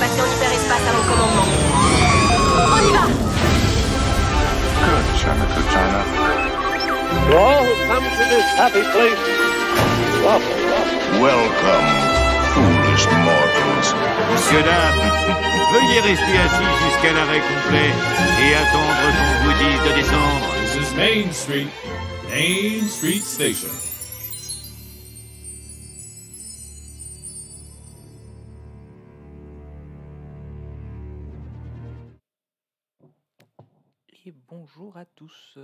passer en hyperespace à mon commandement. On y va! Good, China. To all who come to this happy place, welcome. Welcome, foolish mortals. Monsieur, dames, veuillez rester assis jusqu'à l'arrêt complet et attendre qu'on vous dise de descendre. This is Main Street Station. Et bonjour à tous.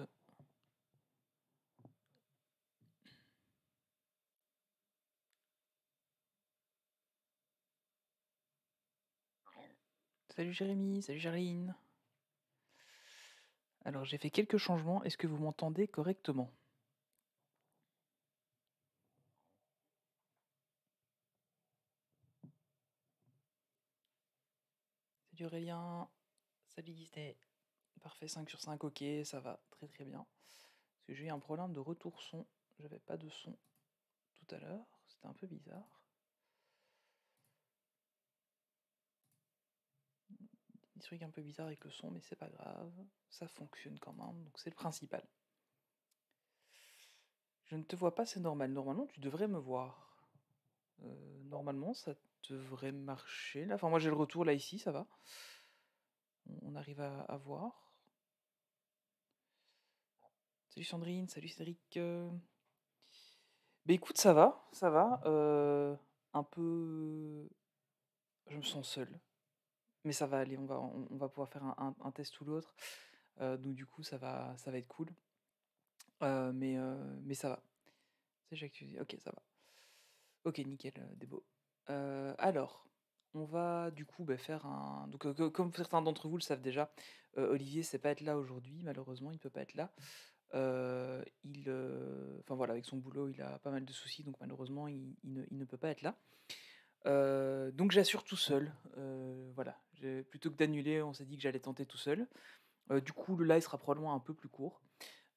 Salut Jérémy, salut Charline. Alors j'ai fait quelques changements, est-ce que vous m'entendez correctement? Salut Aurélien, salut Disney. Parfait, 5 sur 5, ok, ça va, très très bien. Parce que j'ai eu un problème de retour son, j'avais pas de son tout à l'heure, c'était un peu bizarre. Des trucs un peu bizarres avec le son, mais c'est pas grave, ça fonctionne quand même, donc c'est le principal. Je ne te vois pas, c'est normal. Normalement, tu devrais me voir. Normalement, ça devrait marcher. Là. Enfin, moi, j'ai le retour là, ici, ça va. On arrive à voir. Salut Sandrine, salut Cédric. Bah écoute, ça va, ça va. Un peu... Je me sens seul. Mais ça va aller, on va pouvoir faire un test ou l'autre. Donc du coup, ça va être cool. Mais ça va. C'est j'active. Ok, ça va. Ok, nickel, Débo. Alors, on va du coup faire un... Donc, comme certains d'entre vous le savent déjà, Olivier ne sait pas être là aujourd'hui, malheureusement, il ne peut pas être là. Enfin voilà, avec son boulot, il a pas mal de soucis, donc malheureusement, il ne peut pas être là. Donc j'assure tout seul. Voilà, plutôt que d'annuler, on s'est dit que j'allais tenter tout seul. Du coup, le live sera probablement un peu plus court,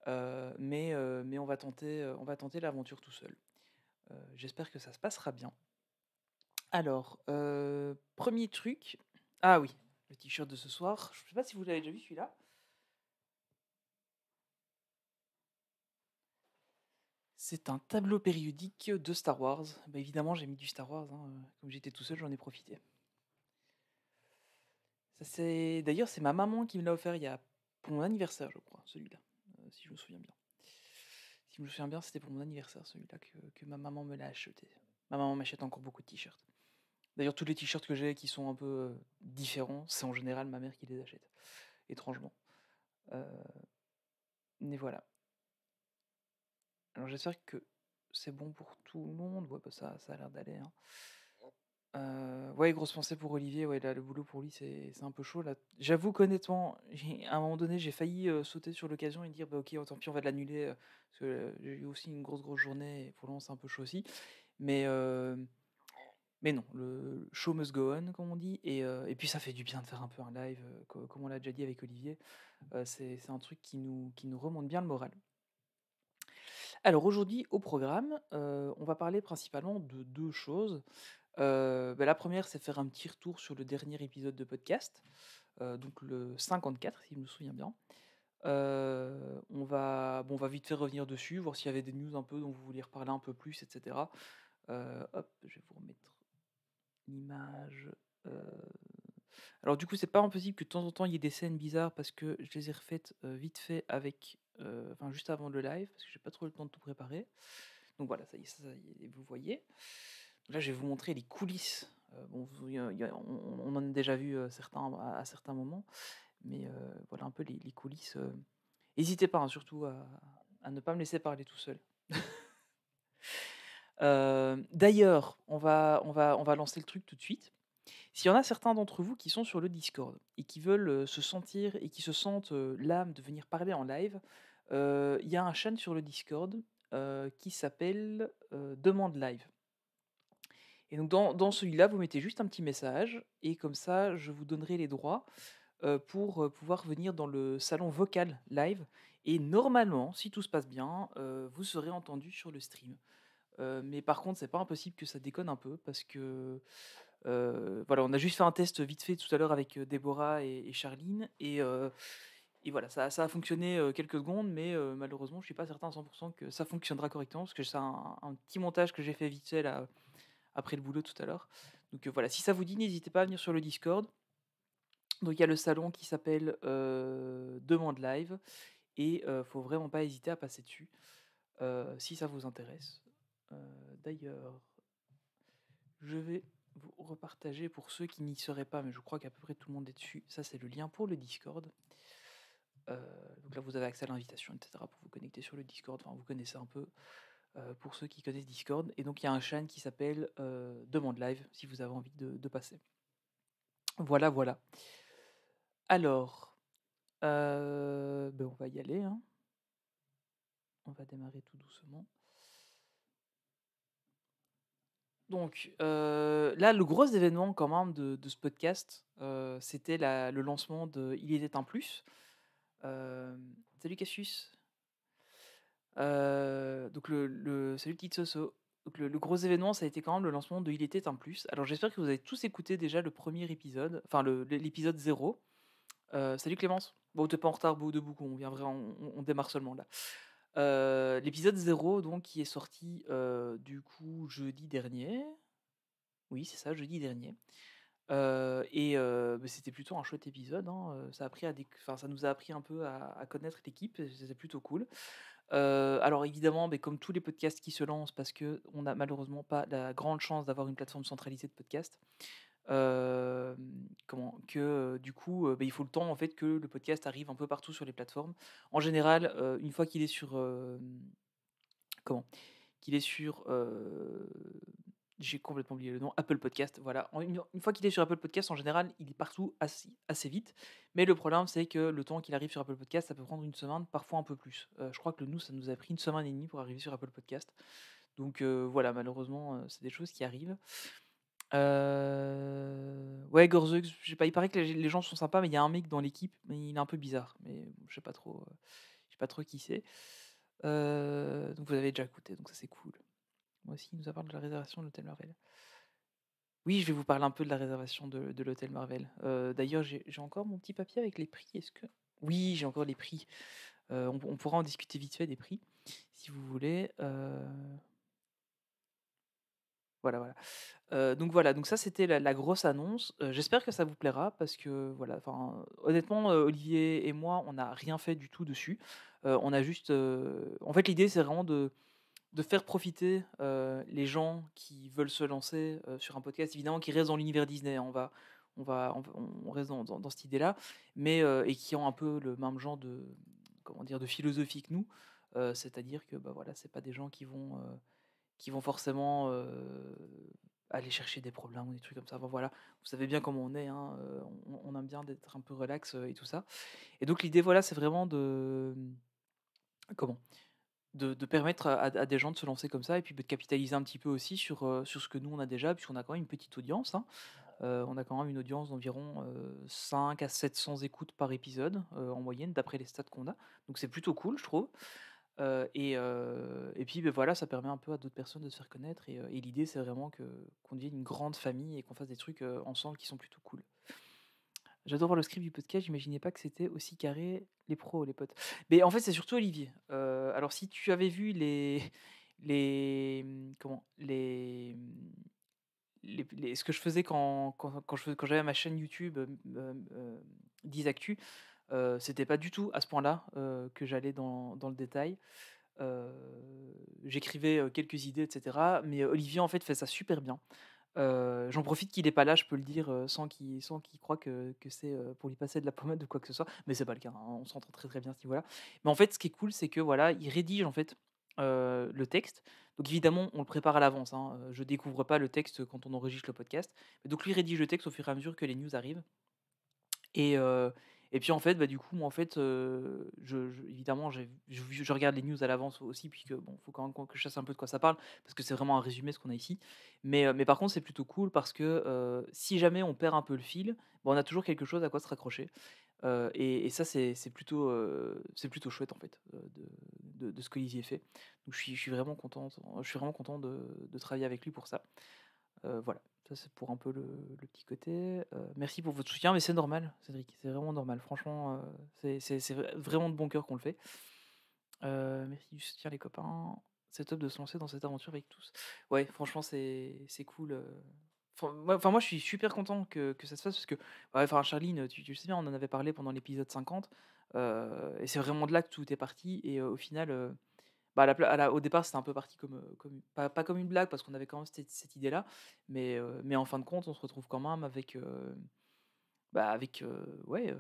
mais on va tenter l'aventure tout seul. J'espère que ça se passera bien. Alors, premier truc. Ah oui, le t-shirt de ce soir. Je sais pas si vous l'avez déjà vu celui-là. C'est un tableau périodique de Star Wars. Bah, évidemment, j'ai mis du Star Wars. Hein. Comme j'étais tout seul, j'en ai profité. D'ailleurs, c'est ma maman qui me l'a offert pour mon anniversaire, je crois, celui-là. Si je me souviens bien. Si je me souviens bien, c'était pour mon anniversaire, celui-là, que ma maman me l'a acheté. Ma maman m'achète encore beaucoup de t-shirts. D'ailleurs, tous les t-shirts que j'ai qui sont un peu différents, c'est en général ma mère qui les achète. Étrangement. Mais voilà. Alors j'espère que c'est bon pour tout le monde. Ouais, bah ça a l'air d'aller. Hein. Ouais, grosse pensée pour Olivier. Ouais, là, le boulot pour lui, c'est un peu chaud. Là. J'avoue qu'honnêtement, à un moment donné, j'ai failli sauter sur l'occasion et dire bah, ok, tant pis, on va de l'annuler. Parce que j'ai eu aussi une grosse journée. Et pour le moment, c'est un peu chaud aussi. Mais non, le show must go on, comme on dit. Et puis, ça fait du bien de faire un peu un live, comme on l'a déjà dit avec Olivier. C'est un truc qui nous remonte bien le moral. Alors, aujourd'hui, au programme, on va parler principalement de deux choses. La première, c'est faire un petit retour sur le dernier épisode de podcast, donc le 54, si je me souviens bien. On va vite faire revenir dessus, voir s'il y avait des news un peu dont vous vouliez reparler un peu plus, etc. Hop, je vais vous remettre l'image. Alors du coup, c'est pas impossible que de temps en temps il y ait des scènes bizarres parce que je les ai refaites vite fait avec, juste avant le live parce que j'ai pas trop le temps de tout préparer. Donc voilà, ça y est, vous voyez. Là, je vais vous montrer les coulisses. On en a déjà vu certains à certains moments, mais voilà un peu les coulisses. N'hésitez pas, hein, surtout à ne pas me laisser parler tout seul. D'ailleurs, on va lancer le truc tout de suite. S'il y en a certains d'entre vous qui sont sur le Discord et qui veulent se sentir et qui se sentent l'âme de venir parler en live, il y a un chaîne sur le Discord qui s'appelle Demande Live. Et donc dans celui-là, vous mettez juste un petit message et comme ça, je vous donnerai les droits pour pouvoir venir dans le salon vocal live. Et normalement, si tout se passe bien, vous serez entendu sur le stream. Mais par contre, c'est pas impossible que ça déconne un peu parce que Voilà, on a juste fait un test vite fait tout à l'heure avec Déborah et Charline, et voilà, ça a fonctionné quelques secondes, mais malheureusement, je ne suis pas certain à 100% que ça fonctionnera correctement, parce que c'est un petit montage que j'ai fait vite fait là, après le boulot tout à l'heure. Donc voilà, si ça vous dit, n'hésitez pas à venir sur le Discord. Donc il y a le salon qui s'appelle Demande Live, et faut vraiment pas hésiter à passer dessus si ça vous intéresse. D'ailleurs, je vais vous repartager pour ceux qui n'y seraient pas, mais je crois qu'à peu près tout le monde est dessus. Ça, c'est le lien pour le Discord. Donc là, vous avez accès à l'invitation, etc. pour vous connecter sur le Discord. Enfin, vous connaissez un peu pour ceux qui connaissent Discord. Et donc, il y a un chaîne qui s'appelle Demande Live si vous avez envie de passer. Voilà, voilà. Alors, on va y aller. Hein. On va démarrer tout doucement. Donc là, le gros événement quand même de ce podcast, c'était le lancement de Il était un plus. Salut Cassius. Donc salut petite Soso. Donc le gros événement, ça a été quand même le lancement de Il était un plus. Alors j'espère que vous avez tous écouté déjà le premier épisode, enfin l'épisode 0. Salut Clémence. Bon, t'es pas en retard, beau debout, on vient vraiment, on démarre seulement là. L'épisode 0, donc, qui est sorti du coup jeudi dernier. Oui, c'est ça, jeudi dernier. C'était plutôt un chouette épisode. Hein. Ça nous a appris un peu à connaître l'équipe. C'était plutôt cool. Alors évidemment, comme tous les podcasts qui se lancent, parce que on n'a malheureusement pas la grande chance d'avoir une plateforme centralisée de podcast. Du coup, il faut le temps en fait que le podcast arrive un peu partout sur les plateformes. En général, une fois qu'il est sur j'ai complètement oublié le nom, Apple Podcast, voilà. Une fois qu'il est sur Apple Podcast, en général, il est partout assez vite. Mais le problème, c'est que le temps qu'il arrive sur Apple Podcast, ça peut prendre une semaine, parfois un peu plus. Je crois que ça nous a pris 1 semaine et demie pour arriver sur Apple Podcast. Donc voilà, malheureusement, c'est des choses qui arrivent. Ouais, Gorzeux, je sais pas, il paraît que les gens sont sympas, mais il y a un mec dans l'équipe, mais il est un peu bizarre. Mais je sais pas trop qui c'est. Donc vous avez déjà écouté, donc ça c'est cool. Moi aussi, il nous a parlé de la réservation de l'hôtel Marvel. Oui, je vais vous parler un peu de la réservation de l'hôtel Marvel. D'ailleurs, j'ai encore mon petit papier avec les prix. Est-ce que... Oui, j'ai encore les prix. On pourra en discuter vite fait des prix, si vous voulez. Voilà. Donc ça, c'était la grosse annonce. J'espère que ça vous plaira, parce que, voilà, honnêtement, Olivier et moi, on n'a rien fait du tout dessus. On a juste... En fait, l'idée, c'est vraiment de faire profiter les gens qui veulent se lancer sur un podcast, évidemment, qui restent dans l'univers Disney. On reste dans cette idée-là, mais et qui ont un peu le même genre de philosophie que nous, c'est-à-dire que voilà, c'est pas des gens qui vont forcément aller chercher des problèmes ou des trucs comme ça. Voilà, vous savez bien comment on est, hein, on aime bien d'être un peu relax et tout ça. Et donc l'idée, voilà, c'est vraiment de permettre à des gens de se lancer comme ça, et puis de capitaliser un petit peu aussi sur ce que nous on a déjà, puisqu'on a quand même une petite audience. Hein. On a quand même une audience d'environ 5 à 700 écoutes par épisode en moyenne, d'après les stats qu'on a. Donc c'est plutôt cool, je trouve. Et puis voilà, ça permet un peu à d'autres personnes de se faire connaître. Et l'idée, c'est vraiment qu'on devienne une grande famille et qu'on fasse des trucs ensemble qui sont plutôt cool. J'adore voir le script du podcast, j'imaginais pas que c'était aussi carré, les pros, les potes. Mais en fait, c'est surtout Olivier. Alors, si tu avais vu ce que je faisais quand j'avais ma chaîne YouTube 10 Actu, c'était pas du tout à ce point-là que j'allais dans le détail. J'écrivais quelques idées, etc. Mais Olivier, en fait, fait ça super bien. J'en profite qu'il est pas là, je peux le dire sans qu'il croie que c'est pour lui passer de la pommade ou quoi que ce soit, mais c'est pas le cas, hein, on s'entend très très bien à ce niveau-là. Mais en fait, ce qui est cool, c'est que voilà, il rédige en fait le texte. Donc évidemment, on le prépare à l'avance. Hein. Je découvre pas le texte quand on enregistre le podcast. Mais donc lui rédige le texte au fur et à mesure que les news arrivent. Et puis en fait, du coup, moi en fait, évidemment, je regarde les news à l'avance aussi, puisque bon, faut quand même que je sache un peu de quoi ça parle, parce que c'est vraiment un résumé ce qu'on a ici. Mais par contre, c'est plutôt cool parce que si jamais on perd un peu le fil, on a toujours quelque chose à quoi se raccrocher. Et ça, c'est plutôt chouette en fait de ce qu'Olivier fait. Donc je suis vraiment content de travailler avec lui pour ça. Voilà, Ça, c'est pour un peu le petit côté. Merci pour votre soutien, mais c'est normal, Cédric. C'est vraiment normal. Franchement, c'est vraiment de bon cœur qu'on le fait. Merci du soutien, les copains. C'est top de se lancer dans cette aventure avec tous. Ouais, franchement, c'est cool. Moi, je suis super content que ça se fasse parce que, ouais, enfin, Charline, tu le sais bien, on en avait parlé pendant l'épisode 50. Et c'est vraiment de là que tout est parti. Et au final, bah, au départ, c'était un peu parti pas comme une blague parce qu'on avait quand même cette idée-là. Mais en fin de compte, on se retrouve quand même avec ouais,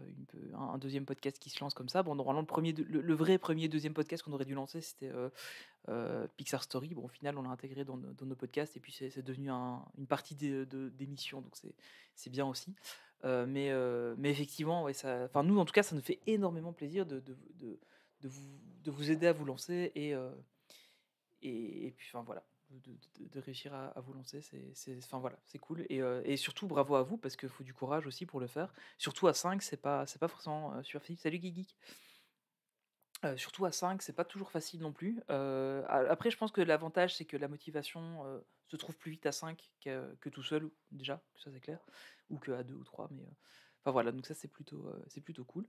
un deuxième podcast qui se lance comme ça. Bon, normalement, le vrai premier, deuxième podcast qu'on aurait dû lancer, c'était Pixar Story. Bon, au final, on l'a intégré dans nos podcasts et puis c'est devenu une partie d'émission, donc c'est bien aussi. Mais effectivement, ouais, enfin, nous, en tout cas, ça nous fait énormément plaisir de vous aider à vous lancer et puis, enfin, voilà, de réussir à vous lancer, enfin, voilà, c'est cool. Et surtout, bravo à vous, parce qu'il faut du courage aussi pour le faire. Surtout à 5, c'est pas forcément super facile. Salut Guigui. Surtout à 5, c'est pas toujours facile non plus. Après, je pense que l'avantage, c'est que la motivation se trouve plus vite à 5 que tout seul, déjà, ça c'est clair, ou qu'à 2 ou 3. Mais enfin voilà, donc ça c'est plutôt cool.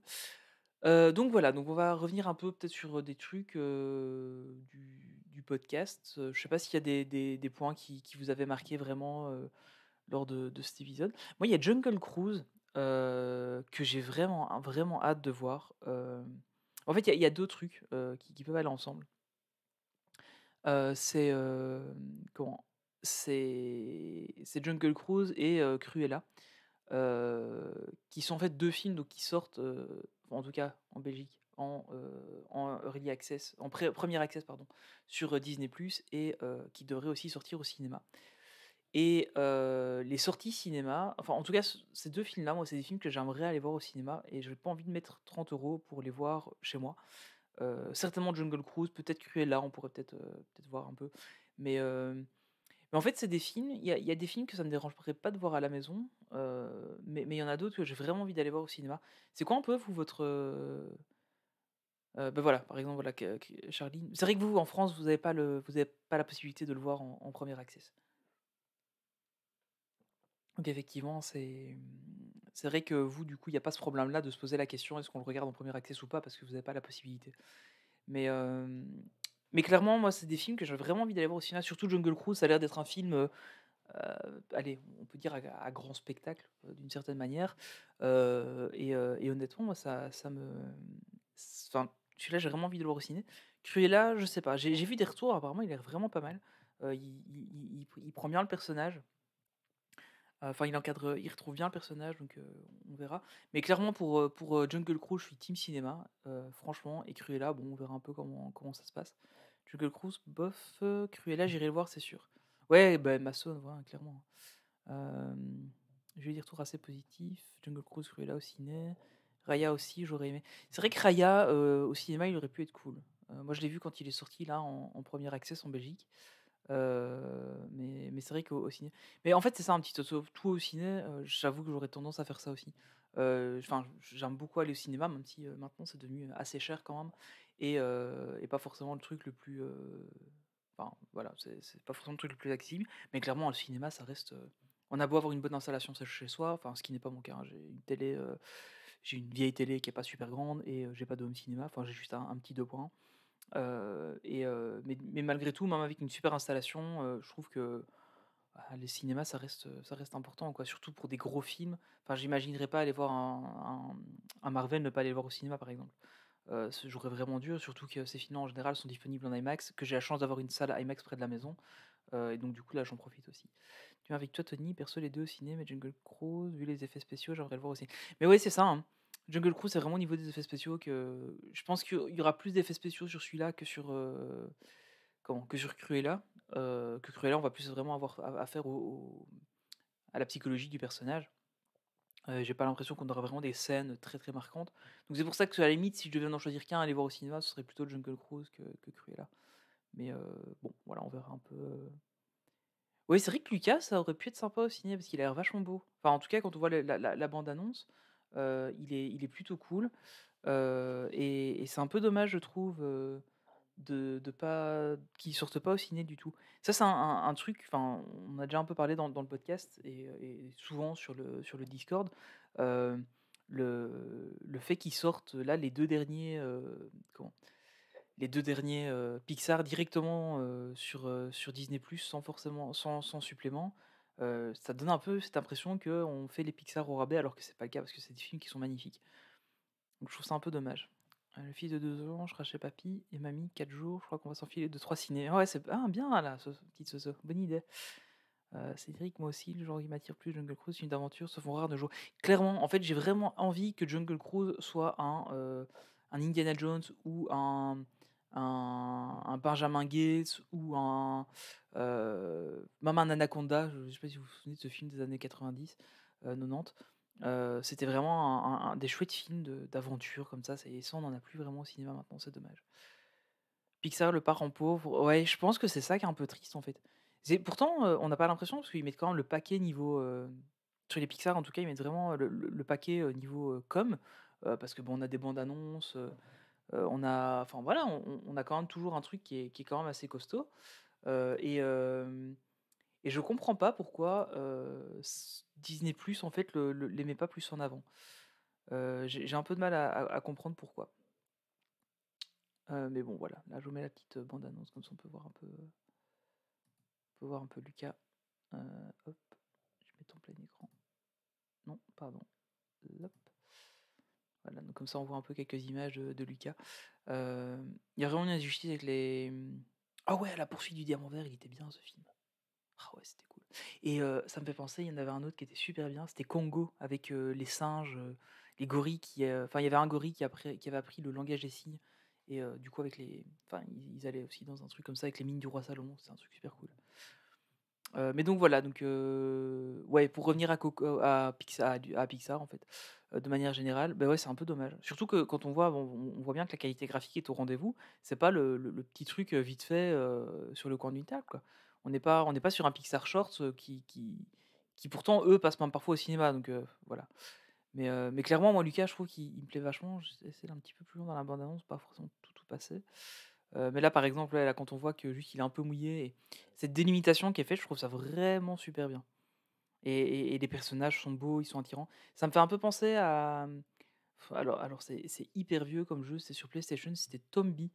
Donc voilà, donc on va revenir un peu peut-être sur des trucs du podcast. Je sais pas s'il y a des points qui vous avaient marqué vraiment lors de cet épisode. Moi, il y a Jungle Cruise que j'ai vraiment hâte de voir. En fait, il y a deux trucs qui peuvent aller ensemble. C'est comment? C'est Jungle Cruise et Cruella, qui sont en fait deux films donc, qui sortent, en tout cas en Belgique, en early access, premier access pardon, sur Disney+, et qui devraient aussi sortir au cinéma. Et les sorties cinéma, enfin en tout cas ces deux films-là, moi c'est des films que j'aimerais aller voir au cinéma et je n'ai pas envie de mettre 30 € pour les voir chez moi. Certainement Jungle Cruise, peut-être Cruella, on pourrait peut-être voir un peu. Mais en fait, c'est des films, il y a des films que ça ne me dérangerait pas de voir à la maison, mais il y en a d'autres que j'ai vraiment envie d'aller voir au cinéma. C'est quoi un peu, vous, votre. Bah voilà, par exemple, voilà, Charline. C'est vrai que vous, en France, vous n'avez pas la possibilité de le voir en premier access. Donc, effectivement, c'est vrai que vous, du coup, il n'y a pas ce problème-là de se poser la question est-ce qu'on le regarde en premier access ou pas, parce que vous n'avez pas la possibilité. Mais, mais clairement, moi, c'est des films que j'ai vraiment envie d'aller voir au cinéma, surtout Jungle Cruise, ça a l'air d'être un film. Allez, on peut dire à grand spectacle d'une certaine manière. Et honnêtement, moi, ça me. Enfin, celui-là, j'ai vraiment envie de le voir au ciné. Cruella, je sais pas. J'ai vu des retours, apparemment, il est vraiment pas mal. Il prend bien le personnage. Enfin, il retrouve bien le personnage, donc on verra. Mais clairement, pour Jungle Cruise, je suis team cinéma, franchement. Et Cruella, bon, on verra un peu comment ça se passe. Jungle Cruise, bof. Cruella, j'irai le voir, c'est sûr. Ouais, bah, Masson, voilà, clairement. J'ai eu des retours assez positifs. Jungle Cruise, Cruella au ciné. Raya aussi, j'aurais aimé. C'est vrai que Raya, au cinéma, il aurait pu être cool. Moi, je l'ai vu quand il est sorti, là, en premier access en Belgique. Mais c'est vrai qu'au ciné. Mais en fait, c'est ça un petit tout au ciné. J'avoue que j'aurais tendance à faire ça aussi. Enfin, j'aime beaucoup aller au cinéma, même si maintenant c'est devenu assez cher quand même. Et pas forcément le truc le plus. Enfin, voilà, c'est pas forcément le truc le plus accessible. Mais clairement, le cinéma, ça reste. On a beau avoir une bonne installation chez soi, enfin, ce qui n'est pas mon cas, hein. J'ai une télé. J'ai une vieille télé qui est pas super grande et j'ai pas de home cinéma. Enfin, j'ai juste un petit 2 points. Mais malgré tout, même avec une super installation, je trouve que les cinémas, ça reste important, quoi. Surtout pour des gros films. Enfin, j'imaginerais pas aller voir un Marvel, ne pas aller le voir au cinéma, par exemple. J'aurais vraiment dur, surtout que ces films en général sont disponibles en IMAX, que j'ai la chance d'avoir une salle IMAX près de la maison. Et donc du coup là j'en profite aussi. Tu vois, avec toi Tony, perso les deux au ciné, mais Jungle Cruise, vu les effets spéciaux, j'aimerais le voir aussi. Mais ouais, c'est ça, hein. Jungle Cruise, c'est vraiment au niveau des effets spéciaux que je pense qu'il y aura plus d'effets spéciaux sur celui-là que sur Cruella. Que Cruella, on va plus vraiment avoir affaire à la psychologie du personnage. J'ai pas l'impression qu'on aura vraiment des scènes très très marquantes. Donc c'est pour ça que à la limite, si je devais en choisir qu'un, aller voir au cinéma, ce serait plutôt Jungle Cruise que Cruella. Mais bon, voilà, on verra un peu. Oui, c'est vrai que Lucas, ça aurait pu être sympa au ciné parce qu'il a l'air vachement beau. Enfin, en tout cas, quand on voit la bande-annonce, il est plutôt cool. Et c'est un peu dommage, je trouve, qui sortent pas au ciné du tout. Ça, c'est un truc, enfin, on a déjà un peu parlé dans le podcast et souvent sur le Discord. euh, le fait qu'ils sortent là les deux derniers Pixar directement sur Disney+, sans supplément, ça donne un peu cette impression qu'on fait les Pixar au rabais alors que c'est pas le cas parce que c'est des films qui sont magnifiques. Donc je trouve ça un peu dommage. Le fils de 2 ans, je serai chez papy et mamie 4 jours. Je crois qu'on va s'enfiler 2-3 ciné. Ouais, c'est bien là, petite Soso. Bonne idée. Cédric, moi aussi, le genre qui m'attire plus, Jungle Cruise, film d'aventure, se font rares de jouer. Clairement, en fait, j'ai vraiment envie que Jungle Cruise soit un Indiana Jones ou un Benjamin Gates ou même un Anaconda. Je sais pas si vous vous souvenez de ce film des années 90, 90. C'était vraiment des chouettes films d'aventure comme ça. Et ça, on n'en a plus vraiment au cinéma maintenant, c'est dommage. Pixar, le parent pauvre. Ouais, je pense que c'est ça qui est un peu triste en fait. Pourtant, on n'a pas l'impression parce qu'ils mettent quand même le paquet niveau. Sur les Pixar, en tout cas, ils mettent vraiment le paquet niveau com. Parce que bon, on a des bandes annonces. On a. Enfin voilà, on a quand même toujours un truc qui est quand même assez costaud. Et je comprends pas pourquoi Disney Plus en fait les met pas plus en avant. J'ai un peu de mal à comprendre pourquoi. Mais bon voilà, là je vous mets la petite bande annonce comme ça on peut voir un peu Lucas. Hop, je mets en plein écran. Non, pardon. Hop. Voilà, donc comme ça on voit un peu quelques images de Lucas. Il y a vraiment une injustice avec les. Ah ouais, la poursuite du diamant vert, il était bien ce film. Ah ouais, c'était cool. Et ça me fait penser, il y en avait un autre qui était super bien, c'était Congo, avec les singes, les gorilles qui... Enfin, il y avait un gorille qui avait appris le langage des signes, et du coup, enfin, ils allaient aussi dans un truc comme ça, avec les mines du roi Salomon, c'est un truc super cool. Mais donc voilà, donc ouais, pour revenir à Pixar en fait, de manière générale, bah ouais, c'est un peu dommage. Surtout que quand on voit bien que la qualité graphique est au rendez-vous, c'est pas le petit truc vite fait sur le coin d'une table, quoi. On n'est pas sur un Pixar Shorts qui pourtant eux passent même parfois au cinéma, donc voilà. Mais clairement, moi Lucas, je trouve qu'il me plaît vachement. J'essaie d'un petit peu plus loin dans la bande-annonce, pas forcément tout passer. Mais là, par exemple, là, quand on voit que juste il est un peu mouillé, et cette délimitation qui est faite, je trouve ça vraiment super bien. Et les personnages sont beaux, ils sont attirants. Ça me fait un peu penser à. Alors c'est hyper vieux comme jeu, c'est sur PlayStation, c'était Tombi,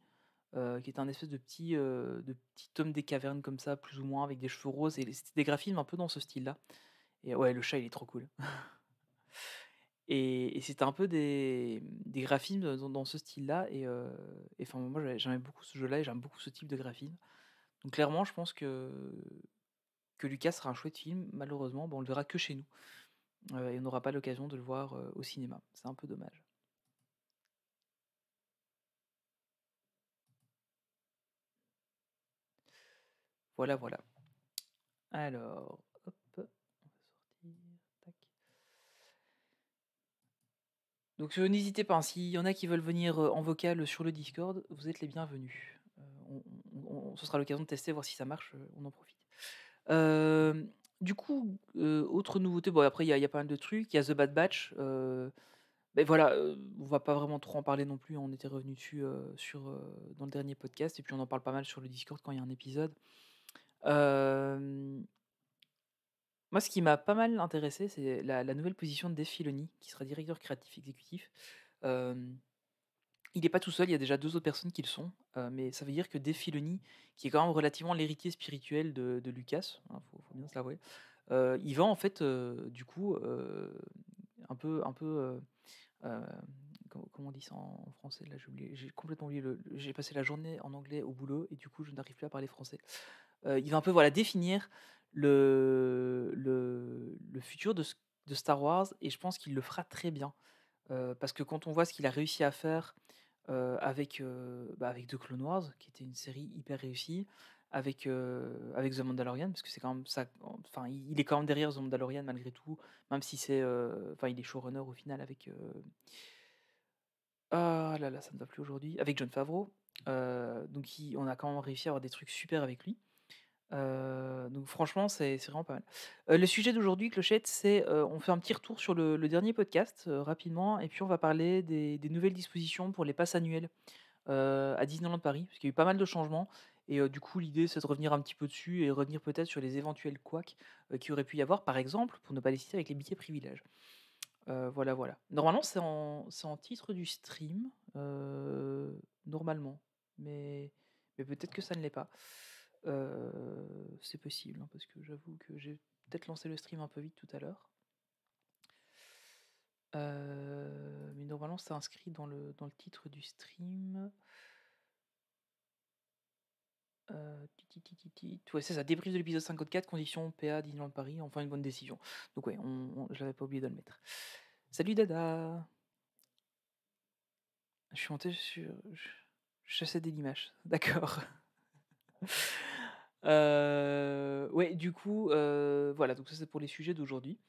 qui est un espèce de petit homme des cavernes comme ça, plus ou moins, avec des cheveux roses. Et c'était des graphismes un peu dans ce style-là. Et ouais, le chat, il est trop cool. Et c'était un peu des graphismes dans ce style-là. Et enfin, moi, j'aimais beaucoup ce jeu-là et j'aime beaucoup ce type de graphisme. Donc clairement, je pense que Lucas sera un chouette film. Malheureusement, on le verra que chez nous. Et on n'aura pas l'occasion de le voir au cinéma. C'est un peu dommage. Voilà, voilà. Alors, hop, on va sortir. Tac. Donc n'hésitez pas, hein, s'il y en a qui veulent venir en vocal sur le Discord, vous êtes les bienvenus. Ce sera l'occasion de tester, voir si ça marche, on en profite. Du coup, autre nouveauté, bon après il y a pas mal de trucs, il y a The Bad Batch, mais voilà, on va pas vraiment trop en parler non plus, on était revenu dessus dans le dernier podcast, et puis on en parle pas mal sur le Discord quand il y a un épisode. Moi, ce qui m'a pas mal intéressé, c'est la nouvelle position de Dave Filoni, qui sera directeur créatif exécutif. Il n'est pas tout seul, il y a déjà 2 autres personnes qui le sont, mais ça veut dire que Dave Filoni, qui est quand même relativement l'héritier spirituel de Lucas, hein, faut bien se l'avouer, il va en fait, du coup, un peu, comment on dit ça en français? Là, j'ai complètement oublié j'ai passé la journée en anglais au boulot et du coup, je n'arrive plus à parler français. Il va un peu, voilà, définir le futur de Star Wars, et je pense qu'il le fera très bien. Parce que quand on voit ce qu'il a réussi à faire avec The Clone Wars, qui était une série hyper réussie, avec The Mandalorian, parce que c'est quand même ça, enfin il est quand même derrière The Mandalorian malgré tout, même si enfin il est showrunner au final avec ah là là, ça ne va plus aujourd'hui, avec Jon Favreau. Donc on a quand même réussi à avoir des trucs super avec lui. Donc franchement, c'est vraiment pas mal. Le sujet d'aujourd'hui, Clochette, c'est, on fait un petit retour sur le dernier podcast, rapidement, et puis on va parler des nouvelles dispositions pour les passes annuelles, à Disneyland Paris, parce qu'il y a eu pas mal de changements. Et du coup, l'idée, c'est de revenir un petit peu dessus et revenir peut-être sur les éventuels couacs qu'il aurait pu y avoir, par exemple, pour ne pas les citer, avec les billets privilèges. Voilà, voilà. Normalement, c'est en titre du stream, normalement. Mais peut-être que ça ne l'est pas. C'est possible, hein, parce que j'avoue que j'ai peut-être lancé le stream un peu vite tout à l'heure. Mais normalement, c'est inscrit dans le titre du stream. Ouais, c'est ça, débrief de l'épisode 54, conditions PA Disneyland Paris, enfin une bonne décision. Donc ouais, je l'avais pas oublié de le mettre. Salut Dada. Je suis monté sur... Je chassais des limaces, d'accord. Ouais, du coup, voilà, donc ça c'est pour les sujets d'aujourd'hui.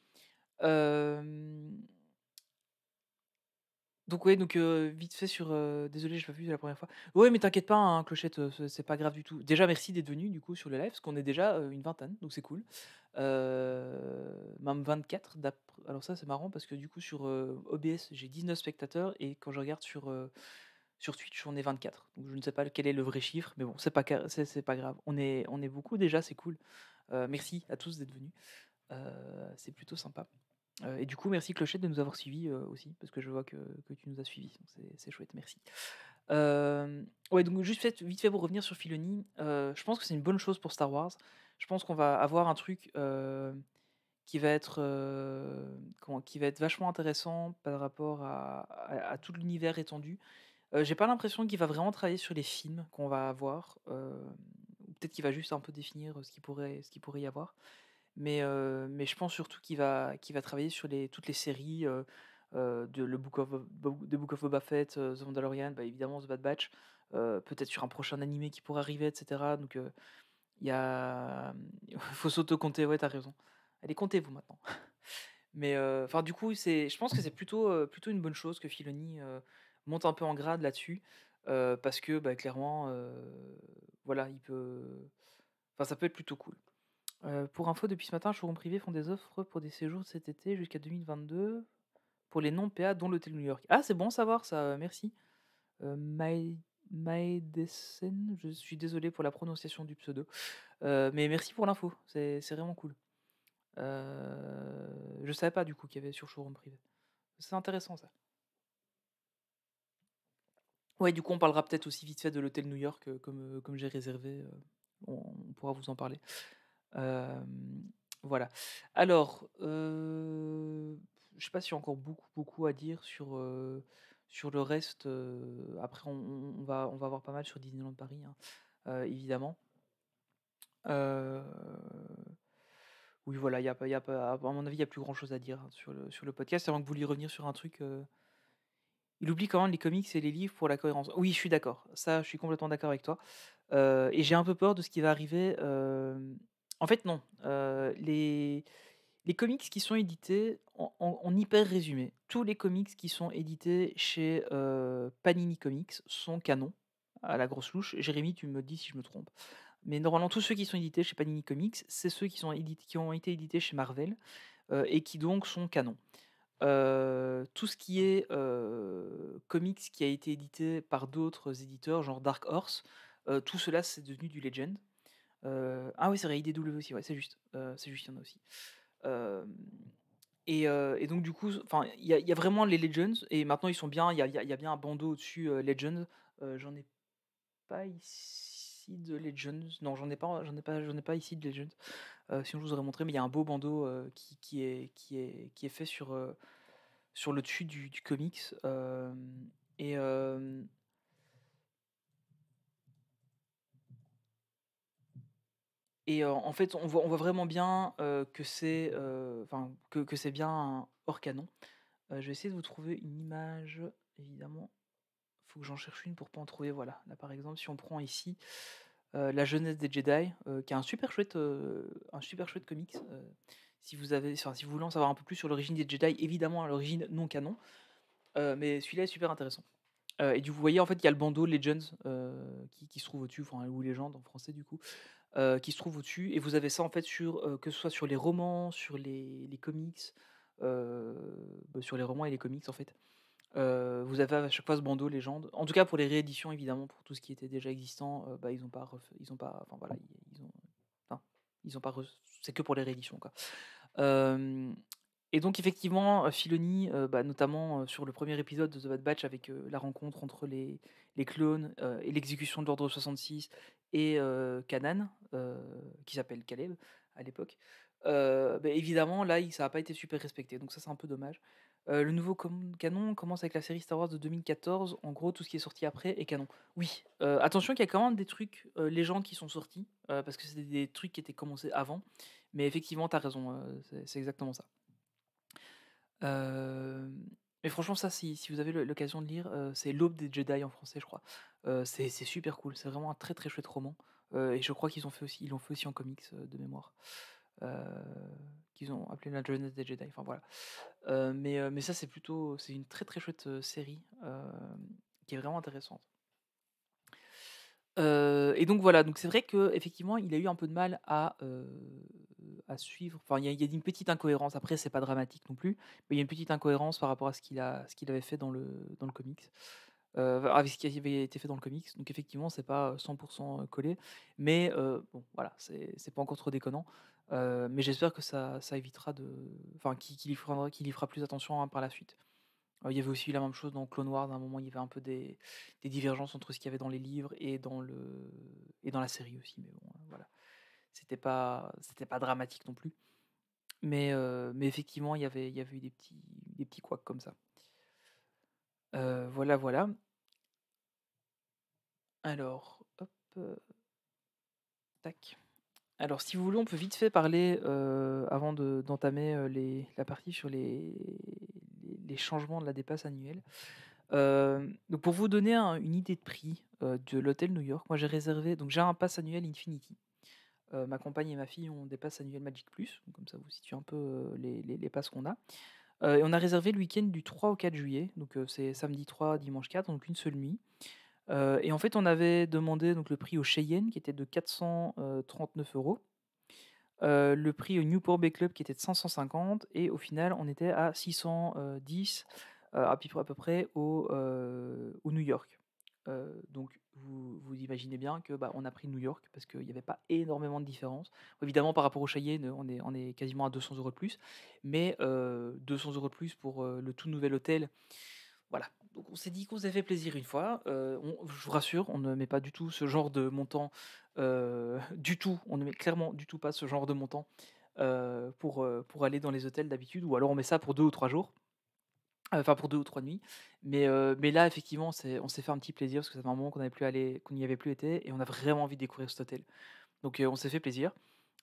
Donc ouais, donc vite fait sur... désolé, je l'ai pas vu la première fois. Ouais, mais t'inquiète pas, hein, Clochette, c'est pas grave du tout. Déjà, merci d'être venu du coup sur le live, parce qu'on est déjà une vingtaine, donc c'est cool. Même 24. Alors ça, c'est marrant, parce que du coup sur OBS, j'ai 19 spectateurs, et quand je regarde sur Twitch, on est 24. Donc je ne sais pas quel est le vrai chiffre, mais bon, c'est pas grave. On est beaucoup déjà, c'est cool. Merci à tous d'être venus. C'est plutôt sympa. Et du coup, merci Clochette de nous avoir suivis aussi, parce que je vois que tu nous as suivis. Donc c'est chouette, merci. Ouais, donc juste vite fait pour revenir sur Filoni, je pense que c'est une bonne chose pour Star Wars. Je pense qu'on va avoir un truc qui va être vachement intéressant par rapport à tout l'univers étendu. J'ai pas l'impression qu'il va vraiment travailler sur les films qu'on va avoir. Ou peut-être qu'il va juste un peu définir ce qui pourrait y avoir. Mais je pense surtout qu'il va travailler sur toutes les séries de Book of Boba Fett, The Mandalorian, bah, évidemment The Bad Batch, peut-être sur un prochain animé qui pourrait arriver, etc. Donc il y a... faut s'auto-compter, ouais, t'as raison. Allez, comptez-vous maintenant. Mais enfin, du coup, je pense que c'est plutôt une bonne chose que Filoni monte un peu en grade là-dessus, parce que bah, clairement, voilà, il peut... Enfin, ça peut être plutôt cool. Pour info, depuis ce matin, showroom privé font des offres pour des séjours cet été jusqu'à 2022 pour les non-PA, dont l'hôtel New York. Ah, c'est bon à savoir ça, merci. Maedesen, je suis désolé pour la prononciation du pseudo. Mais merci pour l'info, c'est vraiment cool. Je savais pas du coup qu'il y avait sur showroom privé. C'est intéressant ça. Ouais, du coup, on parlera peut-être aussi vite fait de l'hôtel New York, comme j'ai réservé. On pourra vous en parler. Voilà. Alors, je sais pas s'il y a encore beaucoup à dire sur le reste. Après, on va avoir pas mal sur Disneyland Paris, hein, évidemment. Oui, voilà, à mon avis, il n'y a plus grand-chose à dire, hein, sur le podcast, avant que vous vouliez revenir sur un truc. Il oublie quand même les comics et les livres pour la cohérence. Oui, je suis d'accord. Ça, je suis complètement d'accord avec toi. Et j'ai un peu peur de ce qui va arriver. En fait, non. Les comics qui sont édités, en hyper résumé, tous les comics qui sont édités chez Panini Comics sont canons, à la grosse louche. Jérémy, tu me dis si je me trompe. Mais normalement, tous ceux qui sont édités chez Panini Comics, c'est ceux qui ont été édités chez Marvel et qui donc sont canons. Tout ce qui est comics qui a été édité par d'autres éditeurs, genre Dark Horse, tout cela c'est devenu du Legend. Ah oui, c'est vrai, IDW aussi, ouais, c'est juste, il y en a aussi. Et donc du coup, enfin, il y a vraiment les Legends, et maintenant ils sont bien, il y a bien un bandeau au-dessus Legends. J'en ai pas ici de Legends. Non, j'en ai pas ici de Legends. Sinon je vous aurais montré, mais il y a un beau bandeau qui est fait sur le dessus du comics. Et en fait, on voit vraiment bien que c'est que c'est bien un hors canon. Je vais essayer de vous trouver une image, évidemment. Faut que j'en cherche une pour pas en trouver. Voilà. Là, par exemple, si on prend ici La jeunesse des Jedi, qui est un super chouette comics. Si vous voulez en savoir un peu plus sur l'origine des Jedi, évidemment à l'origine non canon, mais celui-là est super intéressant. Et vous voyez, en fait, il y a le bandeau Legends qui se trouve au-dessus, ou Légende en français du coup, qui se trouve au-dessus. Et vous avez ça en fait que ce soit sur les romans, sur les comics, sur les romans et les comics en fait. Vous avez à chaque fois ce bandeau légende. En tout cas, pour les rééditions, évidemment, pour tout ce qui était déjà existant, bah, ils ont pas, enfin voilà, enfin, ils ont pas, c'est que pour les rééditions, quoi. Euh, et donc, effectivement, Filoni, bah, notamment sur le premier épisode de The Bad Batch, avec la rencontre entre les clones et l'exécution de l'Ordre 66 et Kanan, qui s'appelle Caleb à l'époque, bah, évidemment, là, ça n'a pas été super respecté. Donc, ça, c'est un peu dommage. Le nouveau canon commence avec la série Star Wars de 2014. En gros, tout ce qui est sorti après est canon. Oui, attention qu'il y a quand même des trucs légendes qui sont sortis, parce que c'est des trucs qui étaient commencés avant. Mais effectivement, tu as raison, c'est exactement ça. Mais franchement, ça, si vous avez l'occasion de lire, c'est L'Aube des Jedi en français, je crois. C'est super cool, c'est vraiment un très très chouette roman. Et je crois qu'ils l'ont fait aussi en comics de mémoire. Qu'ils ont appelé La Jeunesse des Jedi, enfin voilà. Mais ça, c'est une très très chouette série qui est vraiment intéressante. Et donc voilà, donc c'est vrai qu'effectivement, il a eu un peu de mal à suivre. Enfin, il y a une petite incohérence. Après, c'est pas dramatique non plus, mais il y a une petite incohérence par rapport à ce qu'il avait fait dans le comics, avec ce qui avait été fait dans le comics. Donc effectivement, c'est pas 100% collé, mais bon, voilà, c'est pas encore trop déconnant. Mais j'espère que ça évitera enfin, qu'il y fera plus attention, hein, par la suite. Il y avait aussi la même chose dans Clone Wars. À un moment, il y avait un peu des divergences entre ce qu'il y avait dans les livres et dans la série aussi. Mais bon, voilà. C'était pas dramatique non plus. Mais effectivement, il y avait eu des petits couacs comme ça. Voilà, voilà. Alors, hop, tac. Alors, si vous voulez, on peut vite fait parler, avant d'entamer la partie sur les changements de la dépasse annuelle. Donc pour vous donner une idée de prix de l'hôtel New York, moi j'ai réservé, donc j'ai un pass annuel Infinity. Ma compagne et ma fille ont des passes annuelles Magic Plus, donc comme ça vous situez un peu les passes qu'on a. Et on a réservé le week-end du 3 au 4 juillet, donc c'est samedi 3, dimanche 4, donc une seule nuit. Et en fait, on avait demandé donc le prix au Cheyenne qui était de 439 €. Le prix au Newport Bay Club qui était de 550, et au final on était à 610 à peu près au New York. Donc vous imaginez bien que on a pris New York parce qu'il n'y avait pas énormément de différence. Évidemment, par rapport au Cheyenne, on est quasiment à 200 € de plus, mais 200 € de plus pour le tout nouvel hôtel. Voilà, donc on s'est dit qu'on s'est fait plaisir une fois. Je vous rassure, on ne met pas du tout ce genre de montant, du tout. On ne met clairement du tout pas ce genre de montant pour aller dans les hôtels d'habitude, ou alors on met ça pour 2 ou 3 jours, enfin pour 2 ou 3 nuits. Mais là, effectivement, on s'est fait un petit plaisir parce que ça fait un moment qu'on n'y avait plus été, et on a vraiment envie de découvrir cet hôtel. Donc on s'est fait plaisir.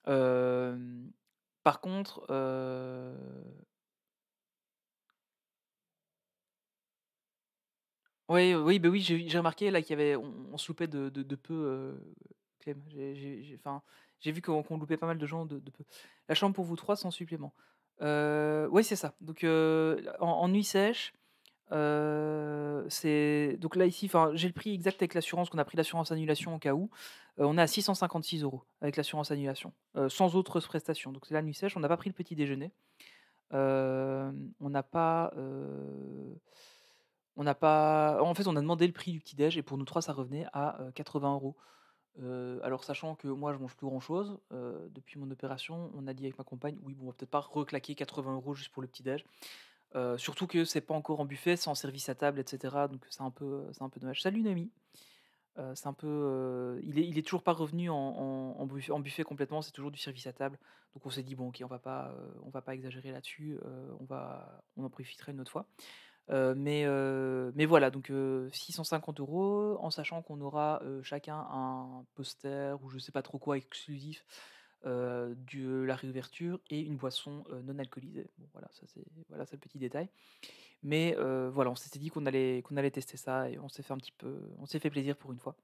Par contre, ouais, oui, bah, oui, j'ai remarqué là qu'il y avait on se loupait de peu, Clem. J'ai vu qu'on loupait pas mal de gens de peu. La chambre pour vous 3 sans supplément. Ouais, c'est ça. Donc en nuit sèche, c'est donc là ici, enfin, j'ai le prix exact avec l'assurance, qu'on a pris l'assurance annulation au cas où. On est à 656 € avec l'assurance annulation, sans autres prestations. Donc c'est la nuit sèche, on n'a pas pris le petit déjeuner. On n'a pas, en fait, on a demandé le prix du petit déj, et pour nous 3 ça revenait à 80 €. Alors sachant que moi je mange plus grand chose, depuis mon opération, on a dit avec ma compagne: «Oui, bon, on va peut-être pas reclaquer 80 € juste pour le petit déj». Surtout que c'est pas encore en buffet, c'est en service à table, et cetera, donc c'est un peu dommage. Salut Noémie! C'est un peu, il est toujours pas revenu en buffet complètement, c'est toujours du service à table. Donc on s'est dit: «Bon, OK, on va pas exagérer là-dessus, on en profitera une autre fois». Mais voilà, donc 650 € en sachant qu'on aura chacun un poster ou je sais pas trop quoi exclusif de la réouverture, et une boisson non alcoolisée. Bon, voilà, c'est le petit détail. Mais voilà, on s'était dit qu'on allait tester ça, et on s'est fait plaisir pour une fois.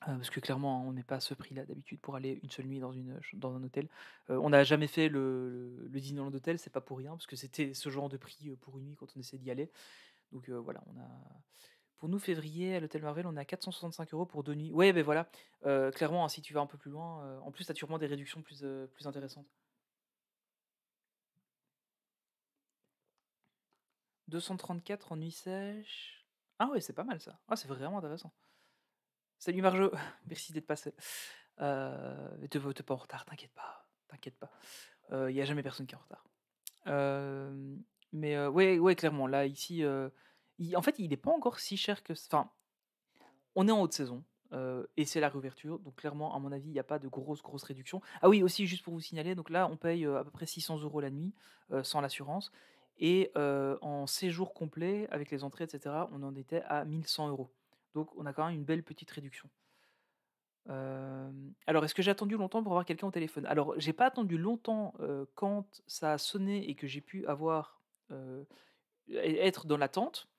Parce que clairement, hein, on n'est pas à ce prix-là d'habitude pour aller une seule nuit dans un hôtel. On n'a jamais fait le Disneyland d'hôtel, c'est pas pour rien, parce que c'était ce genre de prix pour une nuit quand on essaie d'y aller. Donc voilà, pour nous, février, à l'hôtel Marvel, on est à 465 € pour 2 nuits. Ouais, ben voilà, clairement, hein, si tu vas un peu plus loin, en plus, tu as sûrement des réductions plus intéressantes. 234 en nuit sèche. Ah ouais, c'est pas mal ça. Ah, c'est vraiment intéressant. Salut Marjo, merci d'être passé. T'es pas en retard, t'inquiète pas. T'inquiète pas. Il y a jamais personne qui est en retard. Ouais, clairement, là, ici, en fait, il est pas encore si cher que... Enfin, on est en haute saison, et c'est la réouverture, donc clairement, à mon avis, il n'y a pas de grosse réduction. Ah oui, aussi, juste pour vous signaler, donc là, on paye à peu près 600 € la nuit, sans l'assurance, et en séjour complet, avec les entrées, etc., on en était à 1100 €. Donc, on a quand même une belle petite réduction. Alors, est-ce que j'ai attendu longtemps pour avoir quelqu'un au téléphone? Alors, j'ai pas attendu longtemps, quand ça a sonné et que j'ai pu avoir, être dans l'attente.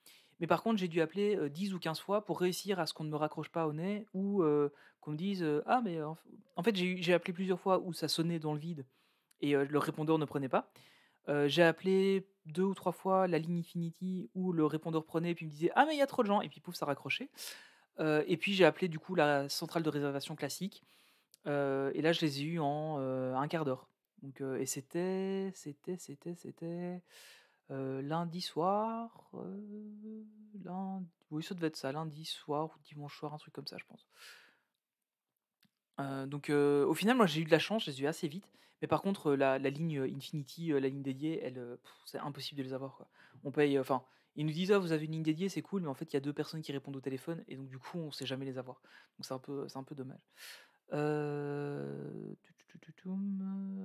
Mais par contre, j'ai dû appeler, 10 ou 15 fois pour réussir à ce qu'on ne me raccroche pas au nez ou, qu'on me dise, «Ah mais en fait, j'ai appelé plusieurs fois où ça sonnait dans le vide et le répondeur ne prenait pas. J'ai appelé 2 ou 3 fois la ligne Infinity où le répondeur prenait et puis il me disait: «Ah mais il y a trop de gens» et puis pouf, ça raccrochait. Et puis j'ai appelé du coup la centrale de réservation classique, et là je les ai eus en, 1/4 d'heure. Donc, et c'était, lundi soir, oui ça devait être ça, lundi soir ou dimanche soir, un truc comme ça je pense. Donc, au final moi j'ai eu de la chance, je les ai eu assez vite. Mais par contre, la ligne, Infinity, la ligne dédiée, elle, c'est impossible de les avoir, quoi. On paye, enfin, ils nous disent: «Ah vous avez une ligne dédiée, c'est cool», mais en fait il y a 2 personnes qui répondent au téléphone et donc du coup on sait jamais les avoir. Donc c'est un peu dommage.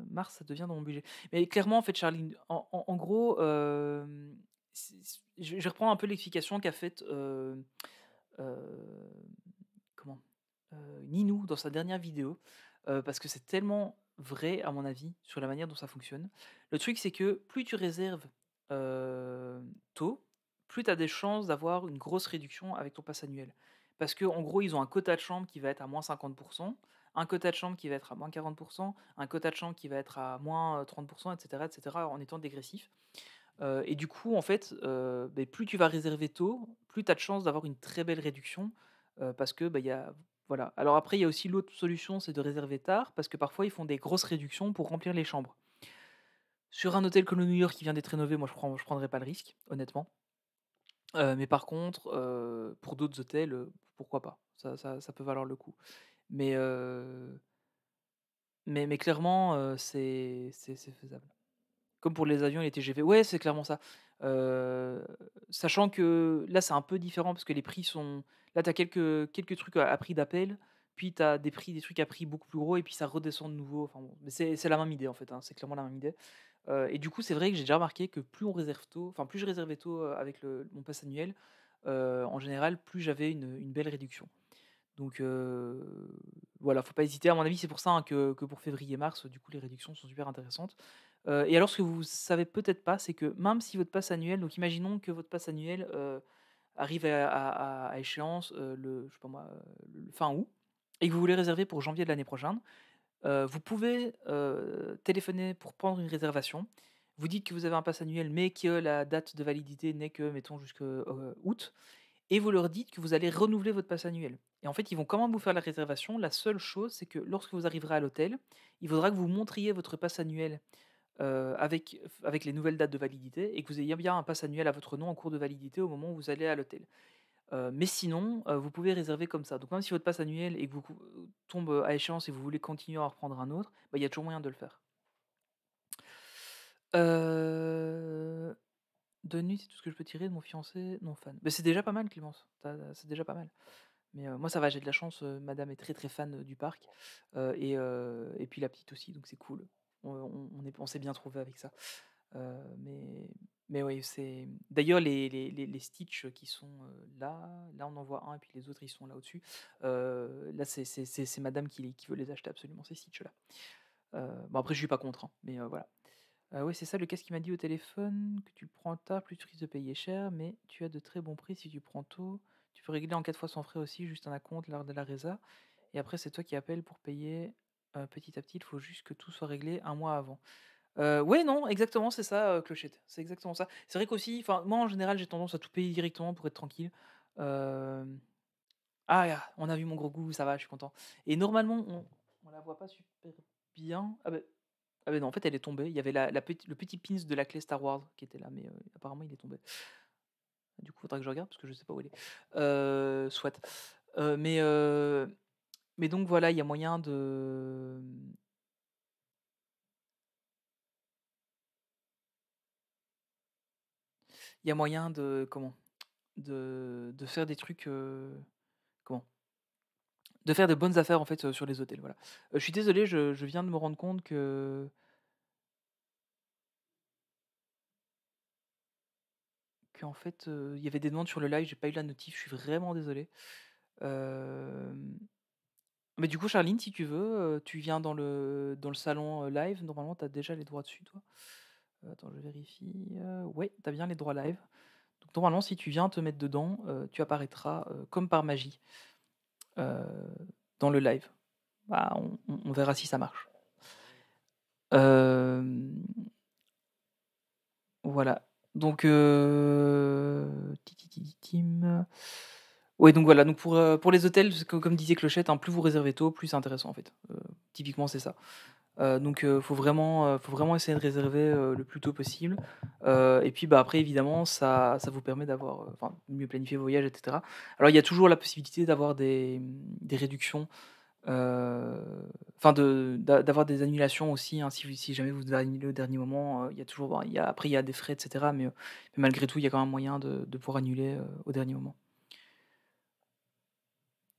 Mars, ça devient dans mon budget. Mais clairement, en fait, Charline, en gros, je vais reprendre un peu l'explication qu'a faite, heu, comment? Ninou dans sa dernière vidéo, parce que c'est tellement vrai, à mon avis, sur la manière dont ça fonctionne. Le truc, c'est que plus tu réserves, tôt, plus tu as des chances d'avoir une grosse réduction avec ton pass annuel. Parce qu'en gros, ils ont un quota de chambre qui va être à moins 50%, un quota de chambre qui va être à moins 40%, un quota de chambre qui va être à moins 30%, et cetera, en étant dégressif. Et du coup, en fait, plus tu vas réserver tôt, plus tu as de chances d'avoir une très belle réduction, parce que, il y a voilà. Alors après, il y a aussi l'autre solution, c'est de réserver tard, parce que parfois, ils font des grosses réductions pour remplir les chambres. Sur un hôtel comme le New York qui vient d'être rénové, moi, je prendrais pas le risque, honnêtement. Mais par contre, pour d'autres hôtels, pourquoi pas? Ça peut valoir le coup. Mais, mais clairement, c'est faisable. Comme pour les avions et les TGV. Ouais, c'est clairement ça. Heu, Sachant que là, c'est un peu différent parce que les prix sont là, tu as quelques trucs à prix d'appel, puis tu as des trucs à prix beaucoup plus gros et puis ça redescend de nouveau. Enfin bon, mais c'est la même idée en fait, hein, c'est clairement la même idée. Et du coup, c'est vrai que j'ai déjà remarqué que plus on réserve tôt, enfin plus je réservais tôt, avec mon pass annuel, en général, plus j'avais une belle réduction. Donc, voilà, faut pas hésiter. À mon avis, c'est pour ça, hein, que pour février-mars, du coup, les réductions sont super intéressantes. Et alors ce que vous savez peut-être pas, c'est que même si votre pass annuel, donc imaginons que votre pass annuel, arrive à échéance, le je sais pas moi, le fin août et que vous voulez réserver pour janvier de l'année prochaine, vous pouvez, téléphoner pour prendre une réservation. Vous dites que vous avez un pass annuel, mais que la date de validité n'est que, mettons, jusque, août et vous leur dites que vous allez renouveler votre pass annuel. Et en fait, ils vont quand même vous faire la réservation. La seule chose, c'est que lorsque vous arriverez à l'hôtel, il faudra que vous montriez votre pass annuel, avec les nouvelles dates de validité et que vous ayez bien un pass annuel à votre nom en cours de validité au moment où vous allez à l'hôtel. Mais sinon, vous pouvez réserver comme ça. Donc même si votre pass annuel et que vous tombe à échéance et vous voulez continuer à en reprendre un autre, il y a toujours moyen de le faire. Heu, de nuit, c'est tout ce que je peux tirer de mon fiancé non fan. Mais c'est déjà pas mal Clémence, c'est déjà pas mal. Mais, moi ça va, j'ai de la chance, madame est très, très fan, du parc, et puis la petite aussi, donc c'est cool. On s'est bien trouvé avec ça. Mais oui, c'est d'ailleurs les Stitch qui sont, là on en voit un et puis les autres ils sont là au-dessus. Là c'est madame qui veut les acheter absolument ces Stitch-là. Bon après je suis pas contre, hein, mais, voilà. Ouais, c'est ça le casque qui m'a dit au téléphone, que tu le prends tard, plus tu risques de payer cher, mais tu as de très bons prix si tu prends tôt. Tu peux régler en 4 fois sans frais aussi, juste un acompte lors de la résa. Et après, c'est toi qui appelles pour payer, petit à petit. Il faut juste que tout soit réglé un mois avant. Ouais, non, exactement, c'est ça, Clochette. C'est exactement ça. C'est vrai qu'aussi, enfin, moi en général, j'ai tendance à tout payer directement pour être tranquille. Euh, Ah, on a vu mon gros goût, ça va, je suis content. Et normalement, on la voit pas super bien. Ah bah, Ah mais non, en fait, elle est tombée. Il y avait le petit pins de la clé Star Wars qui était là, mais apparemment, il est tombé. Du coup, faudra que je regarde parce que je sais pas où il est. Soit. Euh, mais, euh, mais donc voilà, il y a moyen de. Il y a moyen de. Comment de faire des trucs. Comment de faire de bonnes affaires en fait sur les hôtels. Voilà. Je suis désolé, je viens de me rendre compte qu'en fait, il y avait des demandes sur le live, j'ai pas eu la notif, je suis vraiment désolé. Mais du coup, Charline, si tu veux, tu viens dans le salon live. Normalement, tu as déjà les droits dessus, toi. Attends, je vérifie. Ouais, tu as bien les droits live. Donc, normalement, si tu viens te mettre dedans, tu apparaîtras comme par magie euh, dans le live. Bah, on verra si ça marche. Euh, Voilà. Donc, tititim. Ouais, donc voilà. Donc pour les hôtels, comme disait Clochette, hein, plus vous réservez tôt, plus c'est intéressant en fait. Typiquement, c'est ça. Donc, faut vraiment essayer de réserver le plus tôt possible. Et puis, bah, après, évidemment, ça vous permet d'avoir, enfin, mieux planifier vos voyages, etc. Alors, il y a toujours la possibilité d'avoir des réductions enfin d'avoir des annulations aussi, hein, si jamais vous devez annuler au dernier moment, il y a toujours bon, après il y a des frais et cetera, mais malgré tout, il y a quand même moyen de pouvoir annuler, au dernier moment.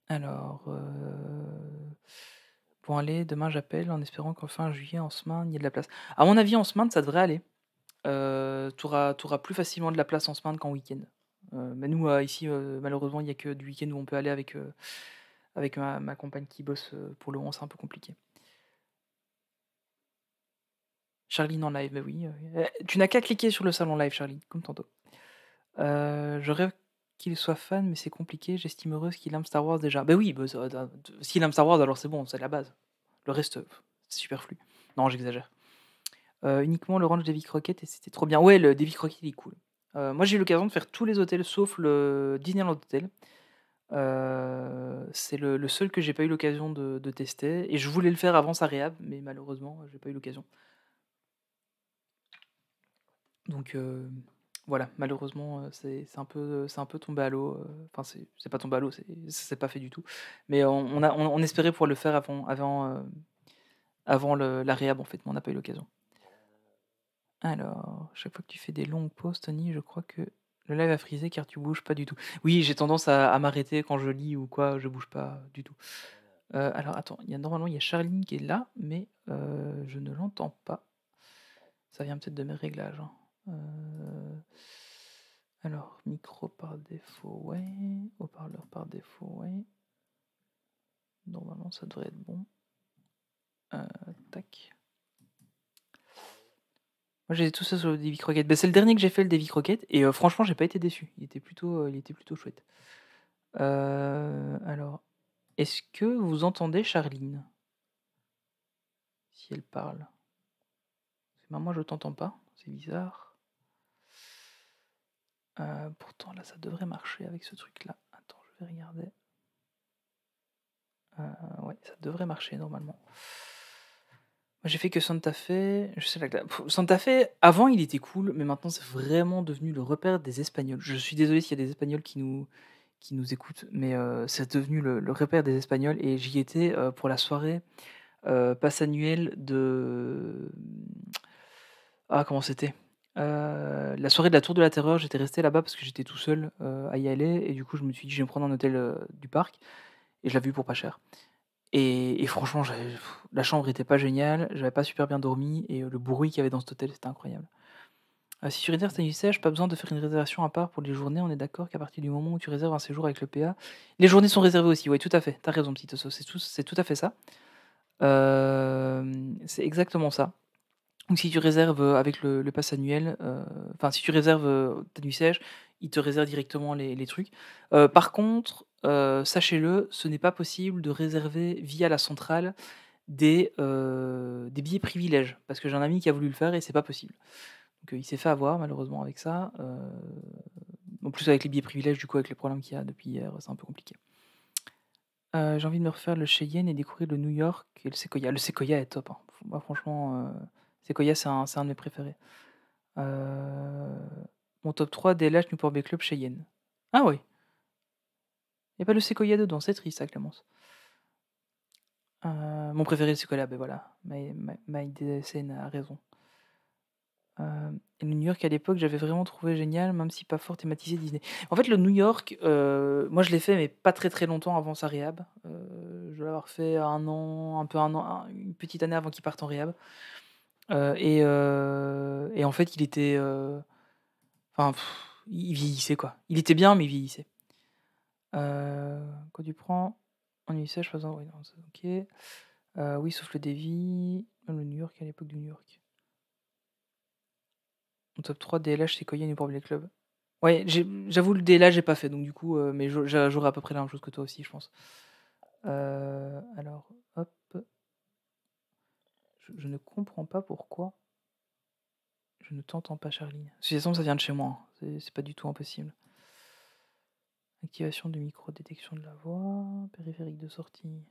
Alors, pour aller demain j'appelle en espérant qu'en fin juillet, en semaine, il y ait de la place. À mon avis, en semaine, ça devrait aller. Tu auras plus facilement de la place en semaine qu'en week-end. Mais nous, ici, malheureusement, il y a que du week-end où on peut aller avec ma compagne qui bosse, pour le moment, c'est un peu compliqué. Charline en live, bah oui. Tu n'as qu'à cliquer sur le salon live, Charline, comme tantôt. Je rêve qu'il soit fan, mais c'est compliqué. J'estime heureuse qu'il aime Star Wars déjà. Bah oui, bah, s'il aime Star Wars, alors c'est bon, c'est la base. Le reste, c'est superflu. Non, j'exagère. Uniquement le range Davy Crockett et c'était trop bien. Ouais, le Davy Crockett, il est cool. Moi, j'ai eu l'occasion de faire tous les hôtels sauf le Disneyland Hotel. C'est le seul que j'ai pas eu l'occasion de tester. Et je voulais le faire avant sa réhab, mais malheureusement, j'ai pas eu l'occasion. Donc voilà, malheureusement, c'est un peu tombé à l'eau. Enfin, c'est pas tombé à l'eau, c'est pas fait du tout. Mais on espérait pouvoir le faire avant la réhab, en fait, mais on n'a pas eu l'occasion. Alors, chaque fois que tu fais des longues pauses, Tony, je crois que le live a frisé car tu bouges pas du tout. Oui, j'ai tendance à m'arrêter quand je lis ou quoi, je bouge pas du tout. Alors, attends, normalement, il y a Charline qui est là, mais je ne l'entends pas. Ça vient peut-être de mes réglages, hein. Alors, micro par défaut, ouais. Haut-parleur par défaut, ouais. Normalement, ça devrait être bon. Tac. Moi, j'ai tout ça sur le Davy Crockett. Bah, c'est le dernier que j'ai fait, le Davy Crockett, et franchement, j'ai pas été déçu. Il était plutôt chouette. Alors, est-ce que vous entendez Charline? Si elle parle. Moi, je t'entends pas. C'est bizarre. Pourtant, là, ça devrait marcher avec ce truc-là. Attends, je vais regarder. Ouais, ça devrait marcher normalement. Moi, j'ai fait que Santa Fe. Je sais Santa Fe, avant, il était cool, mais maintenant, c'est vraiment devenu le repère des Espagnols. Je suis désolé s'il y a des Espagnols qui nous écoutent, mais c'est devenu le repère des Espagnols. Et j'y étais pour la soirée passe annuelle de. Ah, comment c'était la soirée de la Tour de la Terreur. J'étais resté là-bas parce que j'étais tout seul à y aller. Et du coup, je me suis dit, je vais me prendre un hôtel du parc. Et je l'ai vu pour pas cher. Et franchement, la chambre était pas géniale, j'avais pas super bien dormi, et le bruit qu'il y avait dans cet hôtel, c'était incroyable. Si tu réserves Stanley Sèche, pas besoin de faire une réservation à part pour les journées, on est d'accord qu'à partir du moment où tu réserves un séjour avec le PA, les journées sont réservées aussi, oui, tout à fait, t'as raison, petit osso, c'est tout à fait ça. C'est exactement ça. Donc si tu réserves avec le pass annuel, enfin si tu réserves ta nuit sèche, il te réserve directement les trucs. Par contre, sachez-le, ce n'est pas possible de réserver via la centrale des billets privilèges, parce que j'ai un ami qui a voulu le faire et c'est pas possible. Donc il s'est fait avoir malheureusement avec ça. En plus avec les billets privilèges, du coup avec les problèmes qu'il y a depuis hier, c'est un peu compliqué. J'ai envie de me refaire le Cheyenne et découvrir le New York et le Sequoia. Le Sequoia est top, hein. Moi, franchement, Sequoia, c'est un de mes préférés. Mon top 3, DLH, Newport Bay Club, Cheyenne. Ah oui, il n'y a pas le Sequoia dedans, c'est triste, ça, Clémence. Mon préféré, c'est Sequoia, ben voilà. MyDSN a raison. Et le New York, à l'époque, j'avais vraiment trouvé génial, même si pas fort thématisé Disney. En fait, le New York, moi, je l'ai fait, mais pas très très longtemps avant sa réhab. Je dois l'avoir fait un an, une petite année avant qu'il parte en réhab. Et en fait, il était... Enfin, il vieillissait, quoi. Il était bien, mais il vieillissait. Quand tu prends en usage, par exemple, oui, non, ok. Oui, sauf le Davy, même le New York à l'époque du New York. Mon top 3, DLH, Sequoia, Newport Bay Club. Ouais, j'avoue, le DLH, j'ai pas fait, donc du coup, mais j'aurai à peu près la même chose que toi aussi, je pense. Alors, hop. Je ne comprends pas pourquoi je ne t'entends pas, Charline. De toute façon, ça vient de chez moi, hein. C'est pas du tout impossible. Activation du micro, détection de la voix, périphérique de sortie.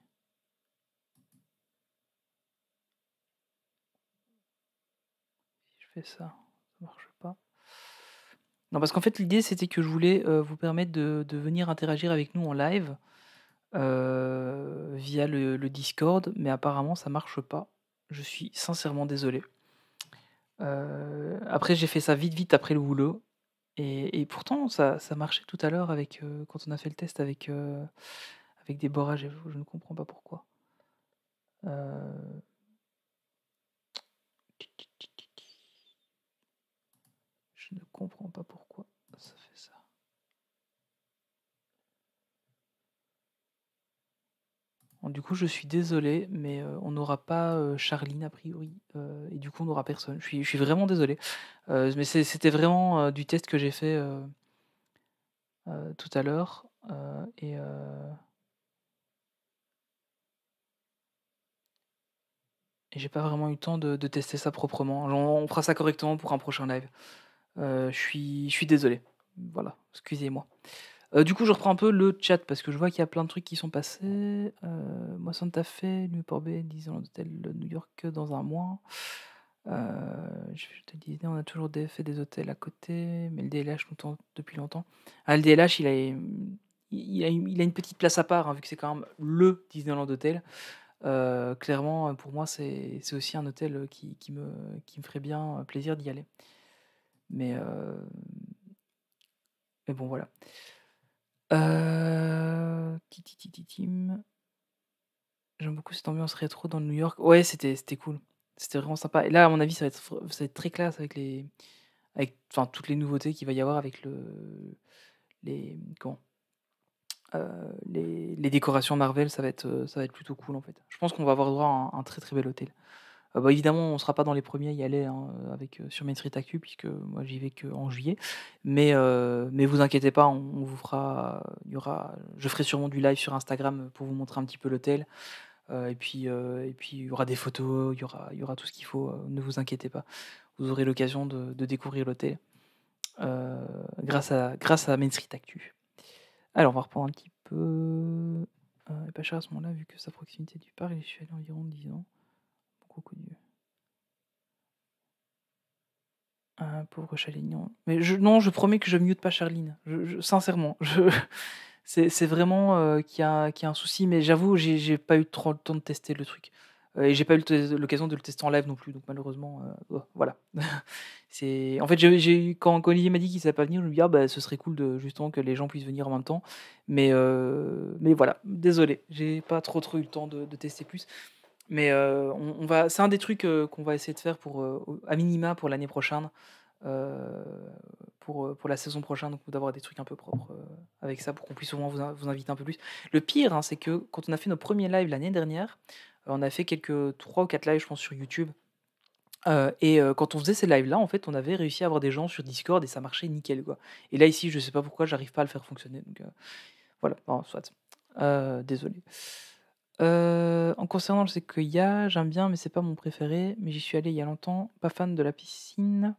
Si je fais ça, ça marche pas. Non, parce qu'en fait, l'idée, c'était que je voulais vous permettre de venir interagir avec nous en live via le Discord, mais apparemment, ça marche pas. Je suis sincèrement désolé. Après, j'ai fait ça vite après le boulot. Et pourtant, ça marchait tout à l'heure avec quand on a fait le test avec Déborah. Je ne comprends pas pourquoi. Je ne comprends pas pourquoi ça fait ça. Bon, du coup, je suis désolé, mais on n'aura pas Charline a priori, et du coup, on n'aura personne. Je suis vraiment désolé. Mais c'était vraiment du test que j'ai fait tout à l'heure. Et j'ai pas vraiment eu le temps de tester ça proprement. On fera ça correctement pour un prochain live. Je suis désolé. Voilà, excusez-moi. Du coup, je reprends un peu le chat parce que je vois qu'il y a plein de trucs qui sont passés. Moi, Santa Fe, Newport Bay, Disneyland Hotel New York dans un mois. Je te disais, on a toujours fait des hôtels à côté, mais le DLH nous tente depuis longtemps. Ah, le DLH, il a une petite place à part, hein, vu que c'est quand même le Disneyland Hotel. Clairement, pour moi, c'est aussi un hôtel qui me ferait bien plaisir d'y aller. Mais bon, voilà. Tim. J'aime beaucoup cette ambiance rétro dans le New York. Ouais, c'était cool. C'était vraiment sympa. Et là, à mon avis, ça va être très classe avec toutes les nouveautés qu'il va y avoir avec les comment les décorations Marvel. Ça va être plutôt cool en fait. Je pense qu'on va avoir droit à un très très bel hôtel. Bah, évidemment, on sera pas dans les premiers à y aller, hein, sur Main Street Actu, puisque moi j'y vais qu'en juillet. Mais vous inquiétez pas, on vous fera, je ferai sûrement du live sur Instagram pour vous montrer un petit peu l'hôtel. Et puis il y aura des photos, il y aura tout ce qu'il faut. Ne vous inquiétez pas, vous aurez l'occasion de découvrir l'hôtel grâce à Main Street Actu. Alors on va reprendre un petit peu. Il est pas cher à ce moment-là vu que sa proximité du parc. Je suis allé environ 10 ans. Beaucoup connu. Pauvre Charline. Mais non, je promets que je mute pas Charline. Sincèrement, c'est vraiment qu'il y a un souci. Mais j'avoue, j'ai pas eu trop le temps de tester le truc. Et j'ai pas eu l'occasion de le tester en live non plus. Donc malheureusement, voilà. En fait, quand Olivier m'a dit qu'il savait pas venir, je me dis bah ce serait cool justement que les gens puissent venir en même temps. Mais voilà, désolé, j'ai pas trop eu le temps de tester plus. Mais c'est un des trucs qu'on va essayer de faire à minima pour l'année prochaine, pour la saison prochaine, donc d'avoir des trucs un peu propres avec ça pour qu'on puisse au moins vous inviter un peu plus. Le pire, hein, c'est que quand on a fait nos premiers lives l'année dernière, on a fait 3 ou 4 lives, je pense, sur YouTube. Et quand on faisait ces lives-là, en fait, on avait réussi à avoir des gens sur Discord et ça marchait nickel, quoi. Et là, ici, je sais pas pourquoi, j'arrive pas à le faire fonctionner. Donc voilà, bon, soit. Désolé. En concernant le Sequoia, j'aime bien, mais c'est pas mon préféré. Mais j'y suis allé il y a longtemps. Pas fan de la piscine.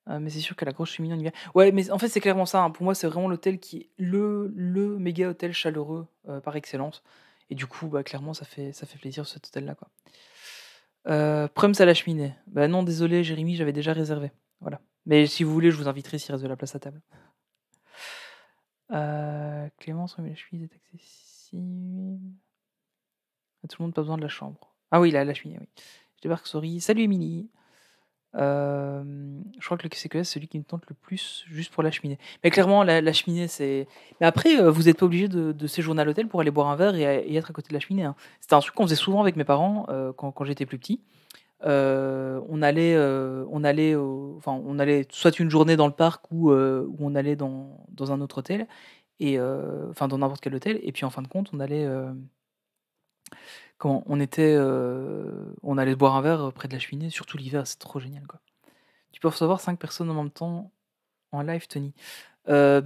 Mais c'est sûr que la grosse cheminée en hiver. Ouais, mais en fait, c'est clairement ça, hein. Pour moi, c'est vraiment l'hôtel qui est le méga hôtel chaleureux par excellence. Et du coup, bah, clairement, ça fait plaisir cet hôtel-là, quoi. Prums à la cheminée. Bah non, désolé, Jérémy, j'avais déjà réservé. Voilà. Mais si vous voulez, je vous inviterai s'il reste de la place à table. Clémence, oui, mais la cheminée est accessible. Tout le monde pas besoin de la chambre. Ah oui, la cheminée, oui. Je débarque, sorry. Salut, Émilie. Je crois que le CQS, c'est celui qui me tente le plus, juste pour la cheminée. Mais clairement, la cheminée, c'est. Mais après, vous n'êtes pas obligé de séjourner à l'hôtel pour aller boire un verre et être à côté de la cheminée, hein. C'était un truc qu'on faisait souvent avec mes parents quand j'étais plus petit. On allait soit une journée dans le parc ou on allait dans un autre hôtel, et enfin dans n'importe quel hôtel, et puis en fin de compte, on allait. Comment on allait boire un verre près de la cheminée, surtout l'hiver, c'est trop génial, quoi. Tu peux recevoir 5 personnes en même temps en live, Tony?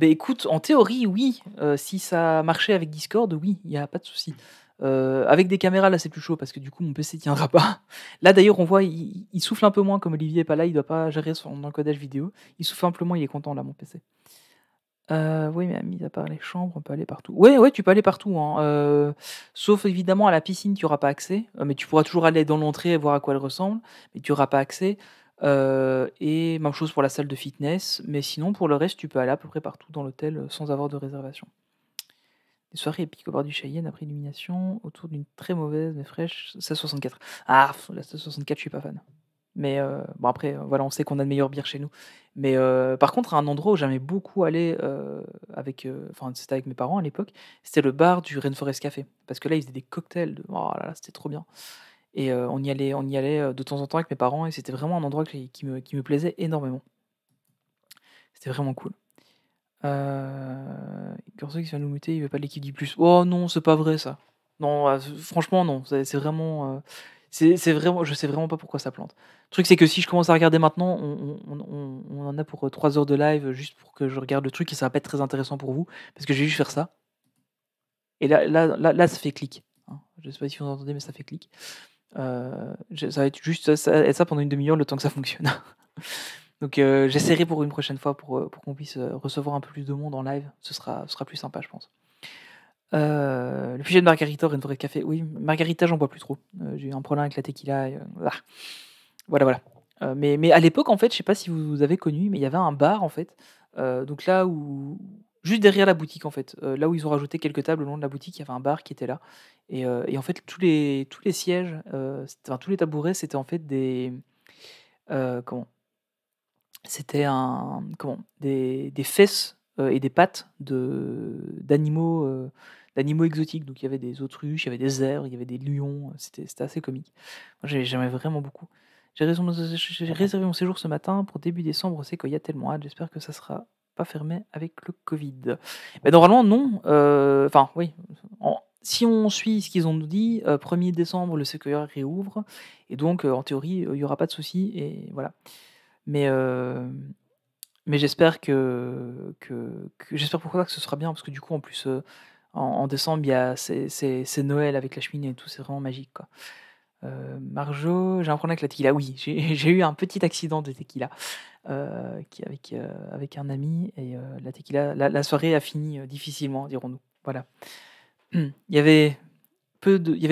Écoute, en théorie, oui. Si ça marchait avec Discord, oui, il y a pas de souci. Avec des caméras, là, c'est plus chaud parce que du coup, mon PC tiendra pas. Là, d'ailleurs, on voit, il souffle un peu moins, comme Olivier est pas là, il doit pas gérer son encodage vidéo. Il souffle un peu moins, il est content, là, mon PC. Oui, mais mis à part les chambres, on peut aller partout. Ouais, tu peux aller partout, hein. Sauf évidemment à la piscine, tu auras pas accès. Mais tu pourras toujours aller dans l'entrée et voir à quoi elle ressemble, mais tu auras pas accès. Et même chose pour la salle de fitness. Mais sinon, pour le reste, tu peux aller à peu près partout dans l'hôtel sans avoir de réservation. Des soirées épiques au bord du Cheyenne après illumination, autour d'une très mauvaise mais fraîche 1664. Ah, la 1664, je suis pas fan. Mais bon, après, voilà, on sait qu'on a de meilleures bières chez nous. Mais par contre, un endroit où j'aimais beaucoup aller enfin, c'était avec mes parents à l'époque, c'était le bar du Rainforest Café. Parce que là, ils faisaient des cocktails oh là là, c'était trop bien. Et on y allait de temps en temps avec mes parents, et c'était vraiment un endroit qui me plaisait énormément. C'était vraiment cool. Corso qui vient nous muter, il veut pas de l'équipe D+. Oh non, c'est pas vrai ça. Non, franchement non, c'est vraiment, c'est vraiment, je sais vraiment pas pourquoi ça plante. Le truc, c'est que si je commence à regarder maintenant, on en a pour 3 heures de live juste pour que je regarde le truc, et ça va pas être très intéressant pour vous parce que je vais juste faire ça. Et là, ça fait clic, hein. Je sais pas si vous entendez, mais ça fait clic. Ça va être juste ça pendant une demi-heure, le temps que ça fonctionne. Donc j'essaierai pour une prochaine fois pour qu'on puisse recevoir un peu plus de monde en live. Ce sera plus sympa, je pense. Le sujet de Margarita, Rainforest Café. Oui, Margarita, j'en bois plus trop. J'ai eu un problème avec la tequila. Voilà. Mais à l'époque, en fait, je sais pas si vous avez connu, mais il y avait un bar, en fait. Donc là où... Juste derrière la boutique, en fait. Là où ils ont rajouté quelques tables le long de la boutique, il y avait un bar qui était là. Et en fait, tous les sièges, tous les tabourets, c'était en fait des... comment C'était des fesses et des pattes d'animaux exotiques. Donc il y avait des autruches, il y avait des zèbres, il y avait des lions. C'était assez comique. Moi, j'aimais vraiment beaucoup. J'ai réservé mon séjour ce matin pour début décembre au Sequoia, tellement hâte. J'espère que ça sera pas fermé avec le Covid. Mais normalement, non. Enfin, oui. Si on suit ce qu'ils ont nous dit, 1er décembre, le Sequoia réouvre. Et donc, en théorie, il n'y aura pas de souci. Et voilà. Mais j'espère j'espère pour ça que ce sera bien, parce que du coup, en plus, en décembre, c'est Noël avec la cheminée et tout, c'est vraiment magique, quoi. Marjo, j'ai un problème avec la tequila. Oui, j'ai eu un petit accident de tequila avec un ami, et la tequila, la soirée a fini difficilement, dirons-nous. Voilà. Il y avait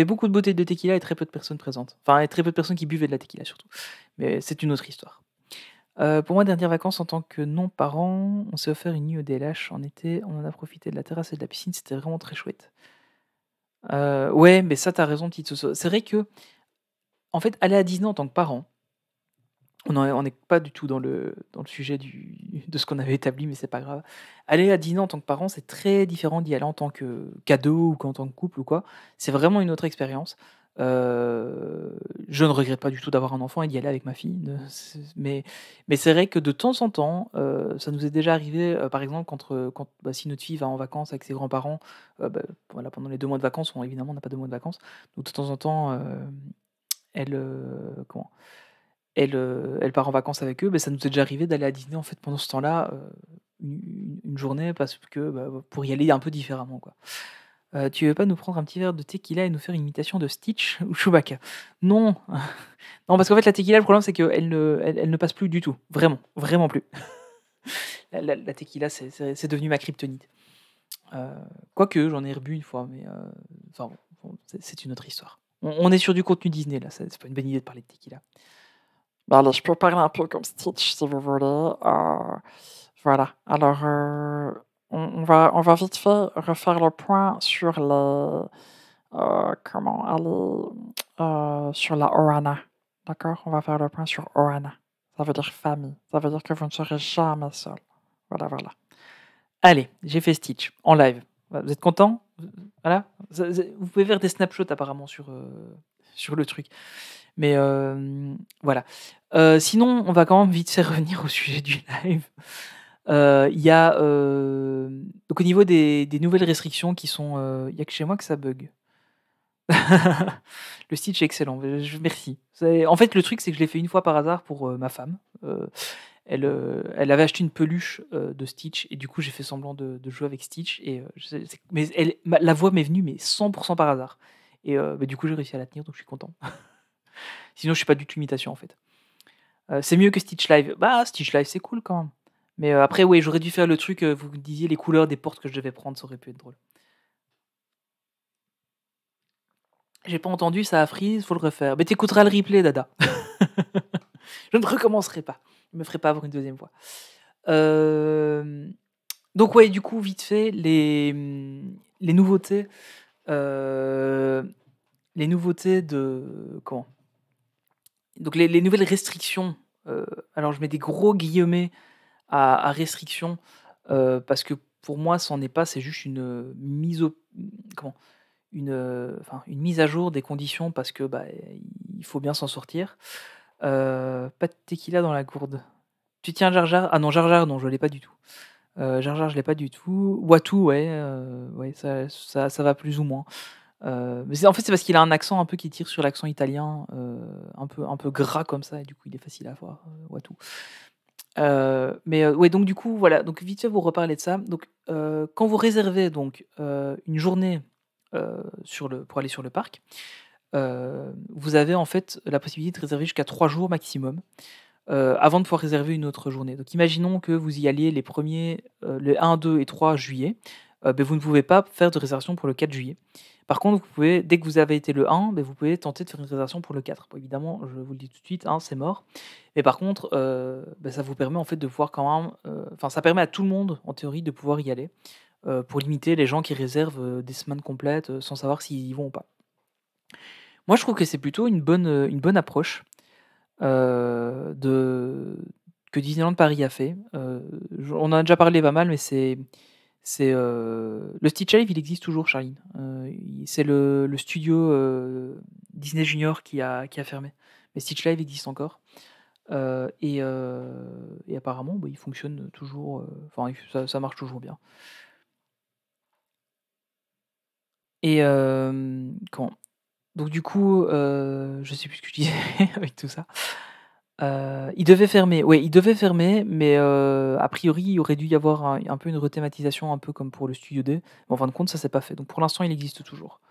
beaucoup de bouteilles de tequila et très peu de personnes présentes. Enfin, et très peu de personnes qui buvaient de la tequila, surtout. Mais c'est une autre histoire. Pour moi, dernière vacances en tant que non-parent, on s'est offert une nuit au DLH en été. On en a profité de la terrasse et de la piscine, c'était vraiment très chouette. Ouais, mais ça, t'as raison, petite Soso. C'est vrai que, en fait, aller à Disney en tant que parent, on n'est pas du tout dans le sujet de ce qu'on avait établi, mais c'est pas grave. Aller à Disney en tant que parent, c'est très différent d'y aller en tant que cadeau ou qu'en tant que couple ou quoi. C'est vraiment une autre expérience. Je ne regrette pas du tout d'avoir un enfant et d'y aller avec ma fille. Mais c'est vrai que de temps en temps, ça nous est déjà arrivé, par exemple, quand si notre fille va en vacances avec ses grands-parents, voilà, pendant les 2 mois de vacances, évidemment, on n'a pas 2 mois de vacances. Donc de temps en temps, elle part en vacances avec eux. Ça nous est déjà arrivé d'aller à Disney, en fait, pendant ce temps-là, une journée, parce que pour y aller un peu différemment, quoi. Tu veux pas nous prendre un petit verre de tequila et nous faire une imitation de Stitch ou Chewbacca? Non, non, parce qu'en fait, la tequila, le problème, c'est qu'elle elle ne passe plus du tout. Vraiment, vraiment plus. La tequila, c'est devenu ma kryptonite. Quoique, j'en ai rebu une fois, mais enfin, bon, c'est une autre histoire. On est sur du contenu Disney, là. C'est pas une bonne idée de parler de tequila. Bah, allez, je peux parler un peu comme Stitch si vous voulez. Voilà. Alors, on va vite fait refaire le point sur comment aller sur la Ohana. D'accord? On va faire le point sur Ohana. Ça veut dire famille. Ça veut dire que vous ne serez jamais seul. Voilà, voilà. Allez, j'ai fait Stitch en live. Vous êtes content? Voilà. Vous pouvez faire des snapshots apparemment sur le truc. Mais voilà. Sinon, on va quand même vite faire revenir au sujet du live. Il y a donc au niveau des nouvelles restrictions qui sont, il y a que chez moi que ça bug. Le Stitch est excellent. Merci. En fait, le truc, c'est que je l'ai fait une fois par hasard pour ma femme. Elle avait acheté une peluche de Stitch et du coup, j'ai fait semblant de jouer avec Stitch. Et, mais la voix m'est venue, mais 100% par hasard. Et du coup, j'ai réussi à la tenir, donc je suis content. Sinon, je suis pas du tout imitation en fait. C'est mieux que Stitch Live. Bah, Stitch Live, c'est cool quand même. Mais après, oui, j'aurais dû faire le truc, vous me disiez les couleurs des portes que je devais prendre, ça aurait pu être drôle. J'ai pas entendu, ça a freeze, faut le refaire. Mais t'écouteras le replay, Dada. Je ne recommencerai pas. Je me ferai pas avoir une deuxième fois. Donc ouais, du coup, vite fait, les nouveautés. Les nouveautés de... Comment? Donc les nouvelles restrictions. Alors je mets des gros guillemets à restrictions parce que pour moi, c'en est pas, c'est juste une mise au... Comment? Une mise à jour des conditions parce que il faut bien s'en sortir. Pas de tequila dans la gourde. Tu tiens Jar Jar? Ah non, Jar Jar, non, je l'ai pas du tout. Jar Jar, je l'ai pas du tout. Watu, ouais, ouais, ça va plus ou moins. Mais en fait, c'est parce qu'il a un accent un peu qui tire sur l'accent italien, un peu gras comme ça, et du coup, il est facile à voir, Watu. Mais ouais, donc du coup, voilà. Donc vite fait, vous reparlez de ça. Donc, quand vous réservez donc une journée pour aller sur le parc, vous avez en fait la possibilité de réserver jusqu'à 3 jours maximum avant de pouvoir réserver une autre journée. Donc imaginons que vous y alliez les 1, 2 et 3 juillet, vous ne pouvez pas faire de réservation pour le 4 juillet. Par contre, vous pouvez, dès que vous avez été le 1, vous pouvez tenter de faire une réservation pour le 4. Bon, évidemment, je vous le dis tout de suite, c'est mort. Mais par contre, ça vous permet en fait de pouvoir quand même... ça permet à tout le monde, en théorie, de pouvoir y aller pour limiter les gens qui réservent des semaines complètes sans savoir s'ils y vont ou pas. Moi, je trouve que c'est plutôt une bonne approche que Disneyland Paris a fait. On en a déjà parlé pas mal, mais c'est le Stitch Live, il existe toujours, Charline. C'est le studio Disney Junior qui a fermé. Mais Stitch Live existe encore. Et apparemment, il fonctionne toujours. Ça marche toujours bien. Et comment? Donc du coup, je sais plus ce que je disais avec tout ça. Il devait fermer, ouais, il devait fermer, mais a priori, il aurait dû y avoir un peu une rethématisation, un peu comme pour le Studio D. Mais en fin de compte, ça s'est pas fait. Donc pour l'instant, il existe toujours.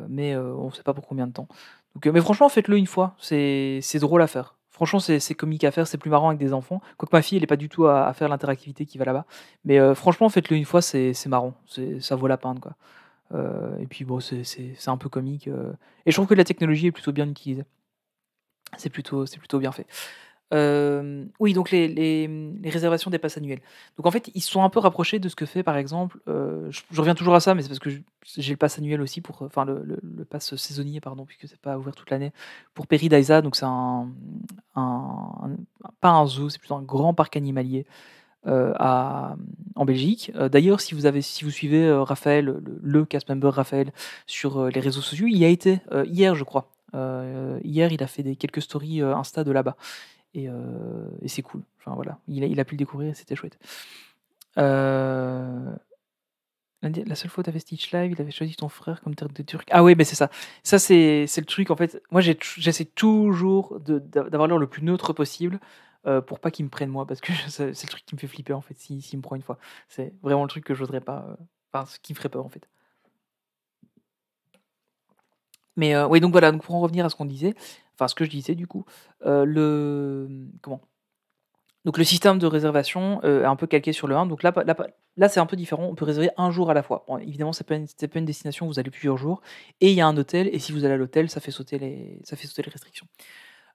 Mais on ne sait pas pour combien de temps. Donc, mais franchement, faites-le une fois. C'est drôle à faire. Franchement, c'est comique à faire. C'est plus marrant avec des enfants. Quoique ma fille, elle n'est pas du tout à faire l'interactivité qui va là-bas. Mais franchement, faites-le une fois. C'est marrant. Ça vaut la peine, quoi. Et puis bon, c'est un peu comique. Et je trouve que la technologie est plutôt bien utilisée. C'est plutôt bien fait. Oui, donc les réservations des passes annuelles. Donc en fait, ils se sont un peu rapprochés de ce que fait, par exemple, je reviens toujours à ça, mais c'est parce que j'ai le pass annuel aussi, enfin le pass saisonnier, pardon, puisque c'est pas ouvert toute l'année, pour Paradisa. Donc c'est pas un zoo, c'est plutôt un grand parc animalier en Belgique. D'ailleurs, si vous suivez Raphaël, le cast member Raphaël, sur les réseaux sociaux, il y a été hier, je crois. Hier, il a fait quelques stories Insta de là-bas. Et c'est cool. Enfin, voilà. Il a pu le découvrir et c'était chouette. La seule fois où tu avais Stitch Live, il avait choisi ton frère comme terre de turc. Ah oui, mais c'est ça. Ça, c'est le truc. En fait, moi, j'essaie toujours d'avoir l'air le plus neutre possible pour pas qu'il me prenne moi. Parce que c'est le truc qui me fait flipper, en fait, s'il me prend une fois. C'est vraiment le truc que je voudrais pas. Enfin, ce qui me ferait peur, en fait. Mais oui, donc voilà, donc pour en revenir à ce qu'on disait, enfin ce que je disais du coup, comment? Donc le système de réservation est un peu calqué sur le 1. Donc là, c'est un peu différent. On peut réserver un jour à la fois. Bon, évidemment, c'est pas une destination où vous allez plusieurs jours. Et il y a un hôtel. Et si vous allez à l'hôtel, ça fait sauter les restrictions.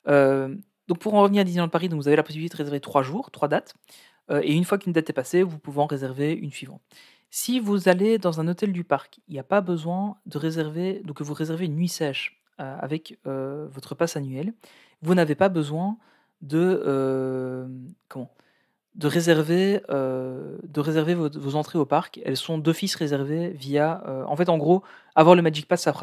Donc pour en revenir à Disneyland Paris, donc vous avez la possibilité de réserver 3 jours, 3 dates. Et une fois qu'une date est passée, vous pouvez en réserver une suivante. Si vous allez dans un hôtel du parc, il n'y a pas besoin de réserver, donc que vous réservez une nuit sèche avec votre passe annuel. Vous n'avez pas besoin de comment de réserver vos entrées au parc. Elles sont d'office réservées via. En fait, en gros, avoir le Magic Pass, ça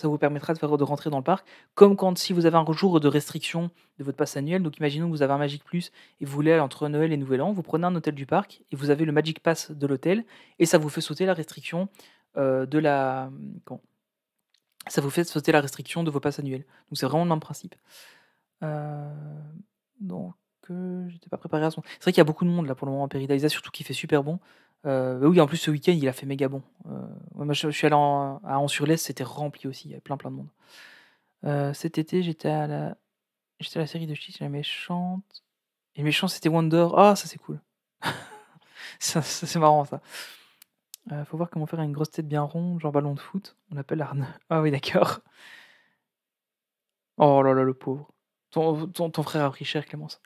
vous permettra de rentrer dans le parc. Comme si vous avez un jour de restriction de votre passe annuel. Donc, imaginons que vous avez un Magic Plus et vous voulez aller entre Noël et Nouvel An. Vous prenez un hôtel du parc et vous avez le Magic Pass de l'hôtel et ça vous fait sauter la restriction de la. Comment Ça vous fait sauter la restriction de vos passes annuelles. Donc, c'est vraiment le même principe. Donc, j'étais pas préparé à son. C'est vrai qu'il y a beaucoup de monde là pour le moment en Paradisa, surtout qu'il fait super bon. Oui, en plus ce week-end il a fait méga bon. Moi je suis allé à Anse-sur-Lesse, c'était rempli aussi, il y avait plein de monde. Cet été j'étais à la série de Stitch, la méchante. Et le méchant c'était Wonder. Ah, ça c'est cool. C'est marrant ça. Faut voir comment faire une grosse tête bien ronde, genre ballon de foot. On l'appelle Arne. Ah oui, d'accord. Oh là là, le pauvre. Ton frère a pris cher, Clémence.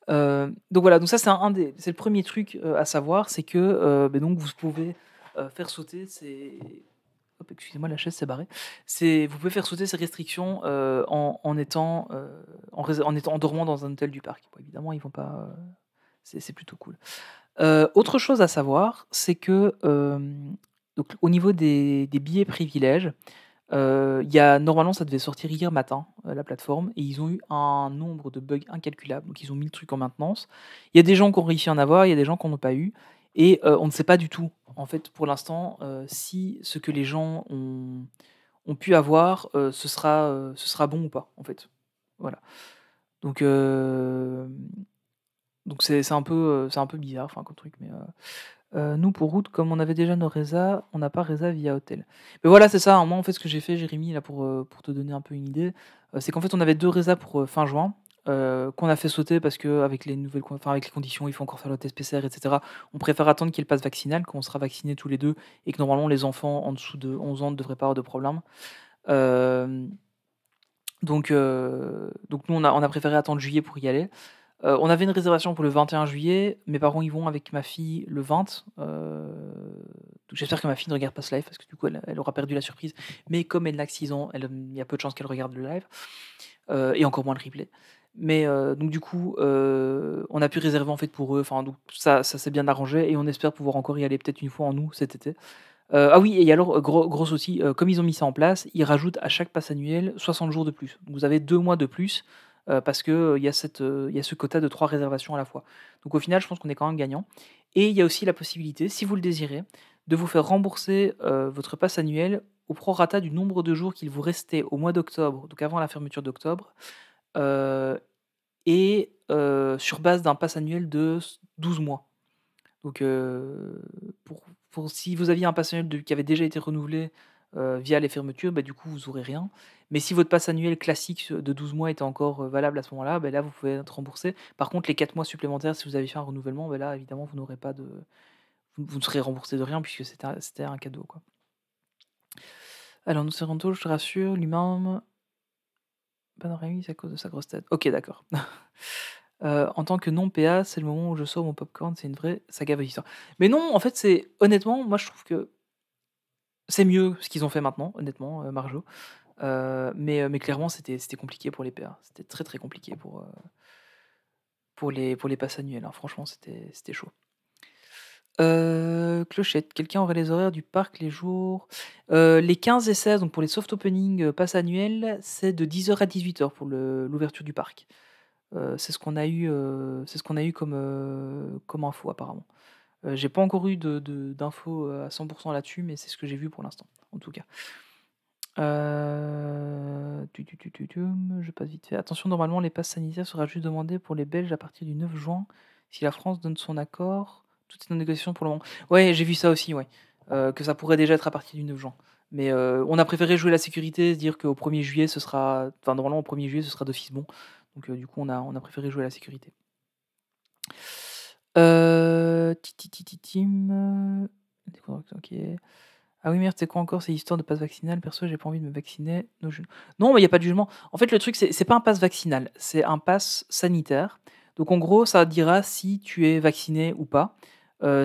Donc voilà, donc ça c'est le premier truc à savoir, c'est que donc vous pouvez faire sauter ces. Hop, excusez-moi, la chaise s'est barrée. Vous pouvez faire sauter ces restrictions en dormant dans un hôtel du parc. Bon, évidemment, ils vont pas. C'est plutôt cool. Autre chose à savoir, c'est que donc, au niveau des billets privilèges, normalement, ça devait sortir hier matin, la plateforme, et ils ont eu un nombre de bugs incalculable. Donc, ils ont mis le truc en maintenance. Il y a des gens qui ont réussi à en avoir, il y a des gens qui n'en ont pas eu. Et on ne sait pas du tout, en fait, pour l'instant, si ce que les gens ont pu avoir, ce sera bon ou pas, en fait. Voilà. Donc, c'est un peu bizarre, enfin, comme truc, mais. Nous, pour route, comme on avait déjà nos résas, on n'a pas résa via hôtel. Mais voilà, c'est ça. Moi, en fait, ce que j'ai fait, Jérémy, là, pour te donner un peu une idée, c'est qu'en fait, on avait 2 résas pour fin juin, qu'on a fait sauter parce qu'avec avec les conditions, il faut encore faire le test PCR, etc. On préfère attendre qu'il y ait le pass vaccinal, qu'on sera vaccinés tous les deux, et que normalement, les enfants en dessous de 11 ans ne devraient pas avoir de problème. Donc, nous, on a préféré attendre juillet pour y aller. On avait une réservation pour le 21 juillet. Mes parents y vont avec ma fille le 20. Donc j'espère que ma fille ne regarde pas ce live parce que du coup elle aura perdu la surprise. Mais comme elle n'a que 6 ans, il y a peu de chances qu'elle regarde le live. Et encore moins le replay. Mais donc du coup, on a pu réserver en fait pour eux. Enfin, donc ça s'est bien arrangé et on espère pouvoir encore y aller peut-être une fois en août cet été. Ah oui, et alors, gros aussi, comme ils ont mis ça en place, ils rajoutent à chaque pass annuel 60 jours de plus. Donc vous avez 2 mois de plus parce qu'il y a ce quota de 3 réservations à la fois. Donc au final, je pense qu'on est quand même gagnant. Et il y a aussi la possibilité, si vous le désirez, de vous faire rembourser votre pass annuel au prorata du nombre de jours qu'il vous restait au mois d'octobre, donc avant la fermeture d'octobre, et sur base d'un pass annuel de 12 mois. Donc si vous aviez un pass annuel qui avait déjà été renouvelé via les fermetures, du coup vous n'aurez rien. Mais si votre pass annuel classique de 12 mois était encore valable à ce moment-là, là vous pouvez être remboursé. Par contre, les 4 mois supplémentaires, si vous avez fait un renouvellement, là évidemment vous n'aurez pas de. Vous ne serez remboursé de rien puisque c'était un cadeau, quoi. Alors nous serons tôt, je te rassure, l'humain. Panoramique, c'est à cause de sa grosse tête. Ok, d'accord. En tant que non-PA, c'est le moment où je sors mon popcorn, c'est une vraie saga d'histoire. Mais non, en fait, c'est honnêtement, moi je trouve que c'est mieux ce qu'ils ont fait maintenant, honnêtement, Marjo. Mais clairement, c'était compliqué pour les PA. C'était très très compliqué pour les passes annuelles, hein. Franchement, c'était chaud. Clochette, quelqu'un aurait les horaires du parc les jours les 15 et 16, donc pour les soft opening pass annuels, c'est de 10h à 18h pour l'ouverture du parc. C'est ce qu'on a eu comme info apparemment. J'ai pas encore eu d'infos à 100% là-dessus, mais c'est ce que j'ai vu pour l'instant, en tout cas. Je passe vite fait. Attention, normalement, les passes sanitaires sera juste demandé pour les Belges à partir du 9 juin. Si la France donne son accord, tout est en négociation pour le moment. Ouais, j'ai vu ça aussi, ouais. Que ça pourrait déjà être à partir du 9 juin. Mais on a préféré jouer la sécurité, se dire qu'au 1er juillet, ce sera... Enfin, normalement, au 1er juillet, ce sera d'office bon. Donc, du coup, on a préféré jouer la sécurité. Tititim. Ok. Ah oui, merde, c'est quoi encore ces histoires de passe vaccinal? Perso, j'ai pas envie de me vacciner. Non, mais il n'y a pas de jugement. En fait, le truc, c'est pas un passe vaccinal, c'est un passe sanitaire. Donc, en gros, ça dira si tu es vacciné ou pas.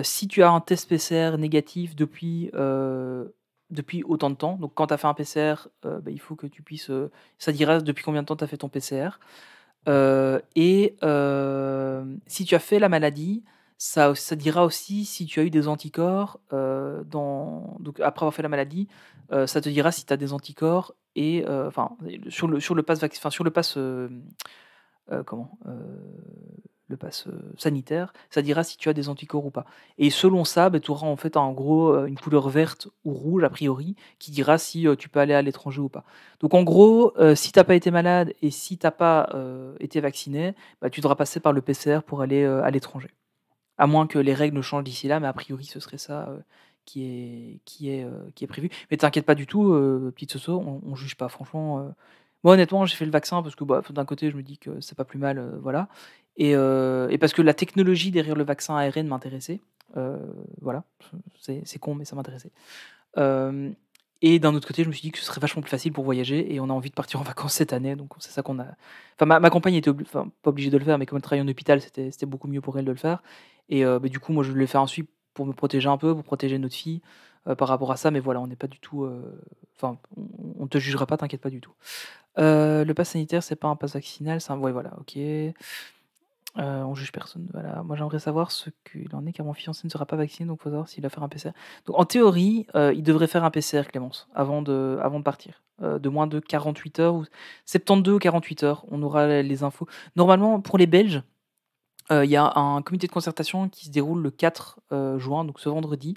Si tu as un test PCR négatif depuis autant de temps. Donc, quand tu as fait un PCR, il faut que tu puisses. Ça dira depuis combien de temps tu as fait ton PCR. Et si tu as fait la maladie, ça dira aussi si tu as eu des anticorps. Donc, après avoir fait la maladie, ça te dira si tu as des anticorps. Et sur le pass le pass sanitaire, ça dira si tu as des anticorps ou pas. Et selon ça, tu auras en fait en gros une couleur verte ou rouge a priori qui dira si tu peux aller à l'étranger ou pas. Donc en gros, si tu n'as pas été malade et si tu n'as pas été vacciné, tu devras passer par le PCR pour aller à l'étranger. À moins que les règles changent d'ici là, mais a priori ce serait ça qui est prévu. Mais t'inquiète pas du tout, petite Soso, on juge pas. Franchement, moi honnêtement, j'ai fait le vaccin parce que d'un côté, je me dis que c'est pas plus mal, voilà. Et parce que la technologie derrière le vaccin ARN m'intéressait. Voilà, c'est con, mais ça m'intéressait. Et d'un autre côté, je me suis dit que ce serait vachement plus facile pour voyager et on a envie de partir en vacances cette année, donc c'est ça qu'on a. Enfin, ma compagne était pas obligée de le faire, mais comme elle travaille en hôpital, c'était beaucoup mieux pour elle de le faire. Et du coup, moi, je l'ai fait ensuite pour me protéger un peu, pour protéger notre fille par rapport à ça. Mais voilà, on n'est pas du tout. Enfin, on te jugera pas, t'inquiète pas du tout. Le pass sanitaire, c'est pas un pass vaccinal, c'est un. Ouais, voilà, ok. On juge personne. Voilà. Moi, j'aimerais savoir ce qu'il en est, car mon fiancé ne sera pas vacciné, donc il faut savoir s'il va faire un PCR. Donc, en théorie, il devrait faire un PCR, Clémence, avant de partir. De moins de 48 heures, ou 72 ou 48 heures, on aura les infos. Normalement, pour les Belges, il y a un comité de concertation qui se déroule le 4 juin, donc ce vendredi.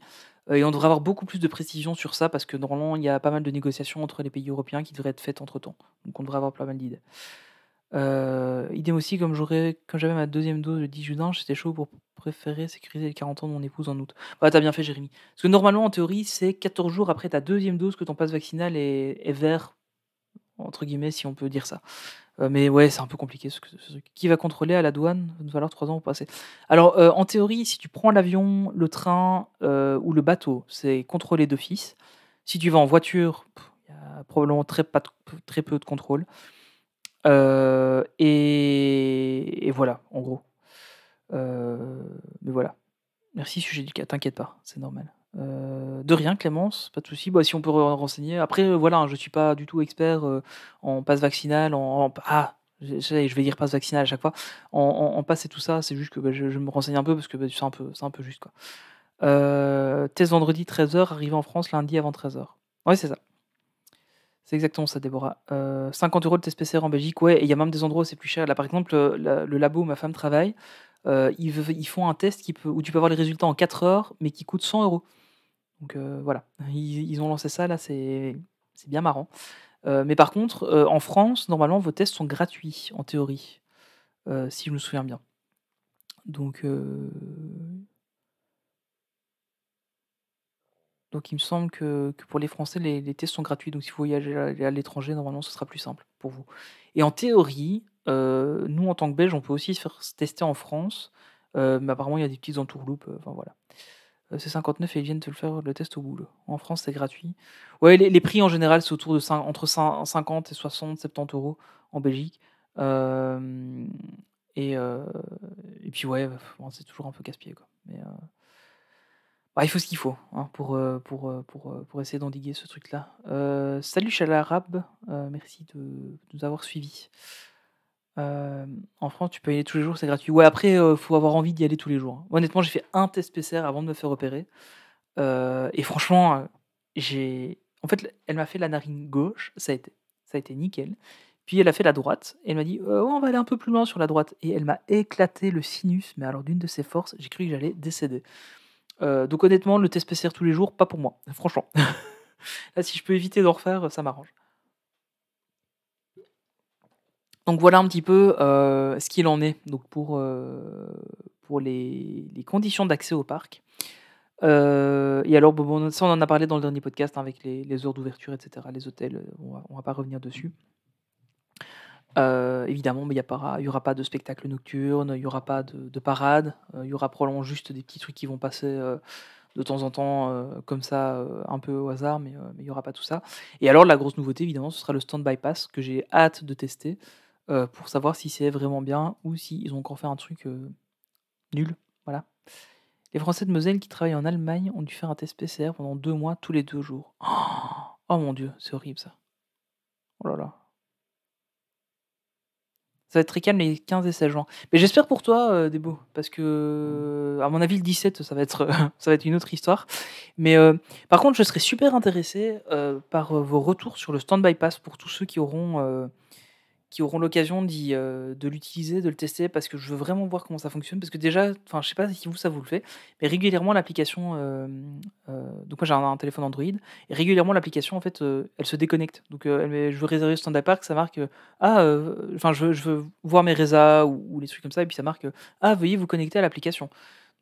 Et on devrait avoir beaucoup plus de précision sur ça, parce que normalement, il y a pas mal de négociations entre les pays européens qui devraient être faites entre-temps. Donc, on devrait avoir pas mal d'idées. Idem aussi, comme j'avais ma deuxième dose le 10 juin, j'étais chaud pour préférer sécuriser les 40 ans de mon épouse en août. Bah, t'as bien fait, Jérémy. Parce que normalement, en théorie, c'est 14 jours après ta deuxième dose que ton passe vaccinal est vert, entre guillemets, si on peut dire ça. Mais ouais, c'est un peu compliqué ce truc. Qui va contrôler à la douane? Il va falloir 3 ans pour passer. Alors, en théorie, si tu prends l'avion, le train ou le bateau, c'est contrôlé d'office. Si tu vas en voiture, il y a probablement très peu de contrôle. Et voilà, en gros. Mais voilà. Merci, sujet du cas. T'inquiète pas, c'est normal. De rien, Clémence, pas de souci. Bah, si on peut renseigner. Après, voilà, je suis pas du tout expert en passe vaccinal. Je vais dire passe vaccinal à chaque fois. En passe et tout ça, c'est juste que je me renseigne un peu parce que c'est un peu juste, quoi. Test vendredi 13h, arrivé en France lundi avant 13h. Ouais, c'est ça. C'est exactement ça, Déborah. 50 € le test PCR en Belgique, ouais, et il y a même des endroits où c'est plus cher. Là, par exemple, le labo où ma femme travaille, ils font un test où tu peux avoir les résultats en 4 heures, mais qui coûte 100 €. Donc voilà, ils ont lancé ça, là, c'est bien marrant. Mais par contre, en France, normalement, vos tests sont gratuits, en théorie, si je me souviens bien. Donc il me semble que pour les Français, les tests sont gratuits. Donc si vous voyagez à l'étranger, normalement, ce sera plus simple pour vous. Et en théorie, nous, en tant que Belges, on peut aussi se faire tester en France. Mais apparemment, il y a des petites entourloupes. Enfin, voilà. C'est 59 et ils viennent te le faire le test au boulot. En France, c'est gratuit. Ouais, les prix, en général, c'est autour de entre 50 et 60, 70 € en Belgique. Et puis, ouais, c'est toujours un peu casse-pied, quoi. Mais... il faut ce qu'il faut hein, pour essayer d'endiguer ce truc-là. Salut Chalarab, merci de nous avoir suivis. En France, tu peux y aller tous les jours, c'est gratuit. Ouais, après, il faut avoir envie d'y aller tous les jours. Hein. Honnêtement, j'ai fait un test PCR avant de me faire opérer. Et franchement, en fait, elle m'a fait la narine gauche, ça a été nickel. Puis elle a fait la droite, et elle m'a dit on va aller un peu plus loin sur la droite. Et elle m'a éclaté le sinus, mais alors d'une de ses forces, j'ai cru que j'allais décéder. Donc honnêtement, le test PCR tous les jours, pas pour moi, franchement. Là, si je peux éviter d'en refaire, ça m'arrange. Donc voilà un petit peu ce qu'il en est donc pour les conditions d'accès au parc. et alors, bon, ça, on en a parlé dans le dernier podcast, hein, avec les heures d'ouverture, etc., les hôtels, on va pas revenir dessus. Évidemment, il y aura pas de spectacle nocturne, il y aura pas de parade, il y aura probablement juste des petits trucs qui vont passer de temps en temps, comme ça, un peu au hasard, mais il y aura pas tout ça. Et alors, la grosse nouveauté, évidemment, ce sera le stand-by pass que j'ai hâte de tester pour savoir si c'est vraiment bien ou s'ils ont encore fait un truc nul. Voilà. Les Français de Moselle qui travaillent en Allemagne ont dû faire un test PCR pendant 2 mois, tous les 2 jours. Oh mon Dieu, c'est horrible ça. Oh là là. Ça va être très calme les 15 et 16 juin. Mais j'espère pour toi, Debo, parce que, à mon avis, le 17, ça va être, ça va être une autre histoire. Mais par contre, je serais super intéressé par vos retours sur le stand-by pass pour tous ceux qui auront l'occasion de l'utiliser, de le tester, parce que je veux vraiment voir comment ça fonctionne. Parce que déjà, enfin, je sais pas si ça vous le fait, mais régulièrement l'application, donc moi j'ai un téléphone Android, et régulièrement l'application en fait, elle se déconnecte. Donc je veux réserver le stand-by park, ça marque enfin je veux voir mes résas ou les trucs comme ça, et puis ça marque veuillez vous connecter à l'application.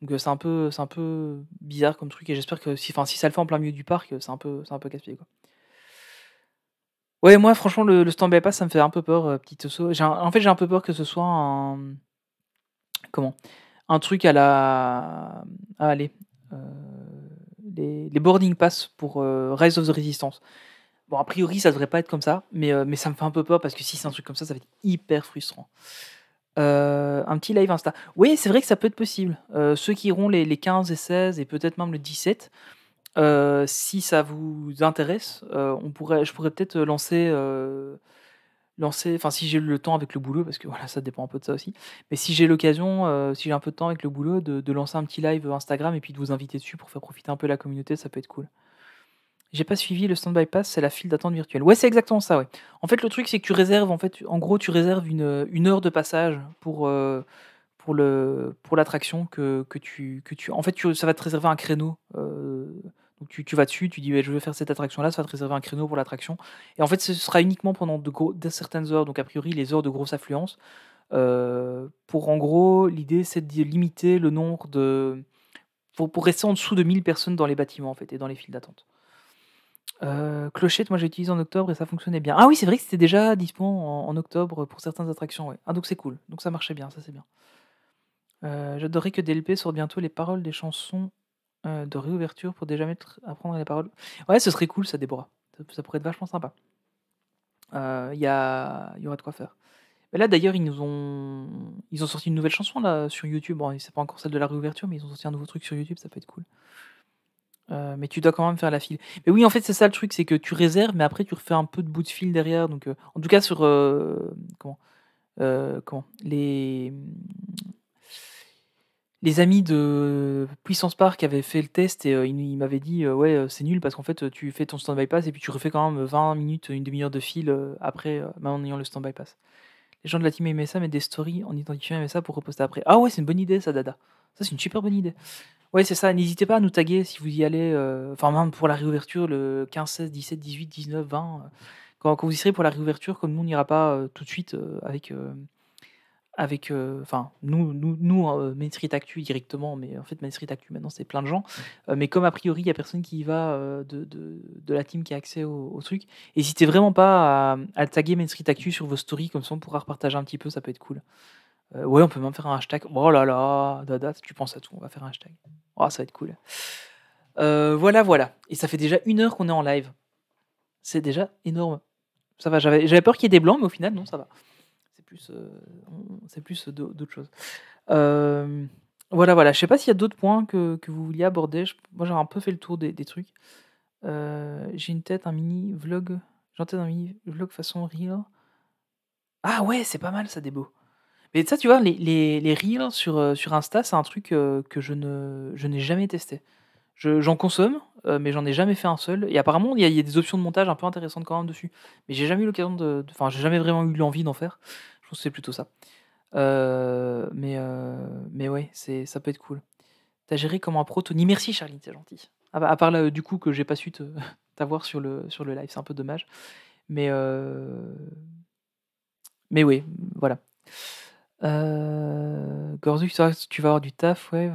Donc c'est un peu bizarre comme truc, et j'espère que si ça le fait en plein milieu du parc, c'est un peu casse-pied quoi. Ouais, moi, franchement, le stand-by pass, ça me fait un peu peur, petite osso. En fait, j'ai un peu peur que ce soit comment? Un truc à la allez, heu, les boarding pass pour, Rise of the Resistance. Bon, a priori, ça devrait pas être comme ça, mais ça me fait un peu peur parce que si c'est un truc comme ça va être hyper frustrant. Un petit live Insta. Oui, c'est vrai que ça peut être possible. Ceux qui iront les 15 et 16 et peut-être même le 17, si ça vous intéresse, je pourrais peut-être lancer, enfin si j'ai le temps avec le boulot, parce que voilà, ça dépend un peu de ça aussi. Mais si j'ai l'occasion, si j'ai un peu de temps avec le boulot, de lancer un petit live Instagram et puis de vous inviter dessus pour faire profiter un peu la communauté, ça peut être cool. J'ai pas suivi le stand-by pass, c'est la file d'attente virtuelle. Ouais, c'est exactement ça, ouais. En fait, le truc, c'est que tu réserves, en gros, tu réserves une heure de passage pour l'attraction en fait, ça va te réserver un créneau. Donc tu vas dessus, tu dis: «Ouais, je veux faire cette attraction-là», ça va te réserver un créneau pour l'attraction. Et en fait, ce sera uniquement pendant de certaines heures, donc a priori les heures de grosse affluence. Pour en gros, l'idée c'est de limiter le nombre de pour rester en dessous de 1000 personnes dans les bâtiments en fait et dans les files d'attente. Clochette, moi j'ai utilisé en octobre et ça fonctionnait bien. Ah oui, c'est vrai que c'était déjà dispo en octobre pour certaines attractions, ouais. Ah donc c'est cool, donc ça marchait bien, ça c'est bien. J'adorerais que DLP sorte bientôt les paroles des chansons de réouverture pour déjà apprendre les paroles. Ouais, ce serait cool ça, Déborah. Ça pourrait être vachement sympa. Il y aura de quoi faire. Mais là d'ailleurs, ils ont sorti une nouvelle chanson là sur YouTube. Bon, c'est pas encore celle de la réouverture, mais ils ont sorti un nouveau truc sur YouTube, ça peut être cool. Mais tu dois quand même faire la file. Mais oui, en fait, c'est ça le truc, c'est que tu réserves, mais après tu refais un peu de bout de fil derrière. Donc, en tout cas sur comment les amis de Puissance Park avaient fait le test et ils m'avaient dit ouais, c'est nul parce qu'en fait tu fais ton stand-by pass et puis tu refais quand même 20 minutes, une demi-heure de file après, même en ayant le stand-by pass. Les gens de la team MSA mettent des stories en identifiant MSA pour reposter après. Ah ouais, c'est une bonne idée ça, Dada. Ça, c'est une super bonne idée. Ouais, c'est ça. N'hésitez pas à nous taguer si vous y allez. Enfin, même pour la réouverture, le 15, 16, 17, 18, 19, 20. Quand vous y serez pour la réouverture, comme nous, on n'ira pas tout de suite avec, enfin, nous, Main Street Actu directement, mais en fait, Main Street Actu, maintenant, c'est plein de gens. Mais comme a priori, il n'y a personne qui y va de la team qui a accès au truc, n'hésitez vraiment pas à taguer Main Street Actu sur vos stories, comme ça, on pourra repartager un petit peu, ça peut être cool. Ouais, on peut même faire un hashtag. Oh là là, Dada, tu penses à tout, on va faire un hashtag. Oh, ça va être cool. Voilà. Et ça fait déjà 1 heure qu'on est en live. C'est déjà énorme. Ça va, j'avais peur qu'il y ait des blancs, mais au final, non, ça va. C'est plus d'autres choses. Voilà. Je sais pas s'il y a d'autres points que vous vouliez aborder. Moi, j'ai un peu fait le tour des trucs. J'ai en tête un mini vlog façon reel. Ah ouais, c'est pas mal ça, Débo. Mais ça, tu vois, les reels sur Insta, c'est un truc que je n'ai jamais testé. J'en consomme, mais j'en ai jamais fait un seul. Et apparemment, il y a des options de montage un peu intéressantes quand même dessus. Mais j'ai jamais eu l'occasion enfin, j'ai jamais vraiment eu l'envie d'en faire. Je pense que c'est plutôt ça. Mais ouais, ça peut être cool. T'as géré comme un pro, Tony. Merci, Charline, c'est gentil. À part là, du coup, que j'ai pas su t'avoir sur le live, c'est un peu dommage. Mais oui, voilà. Gorzu, tu vas avoir du taf, ouais.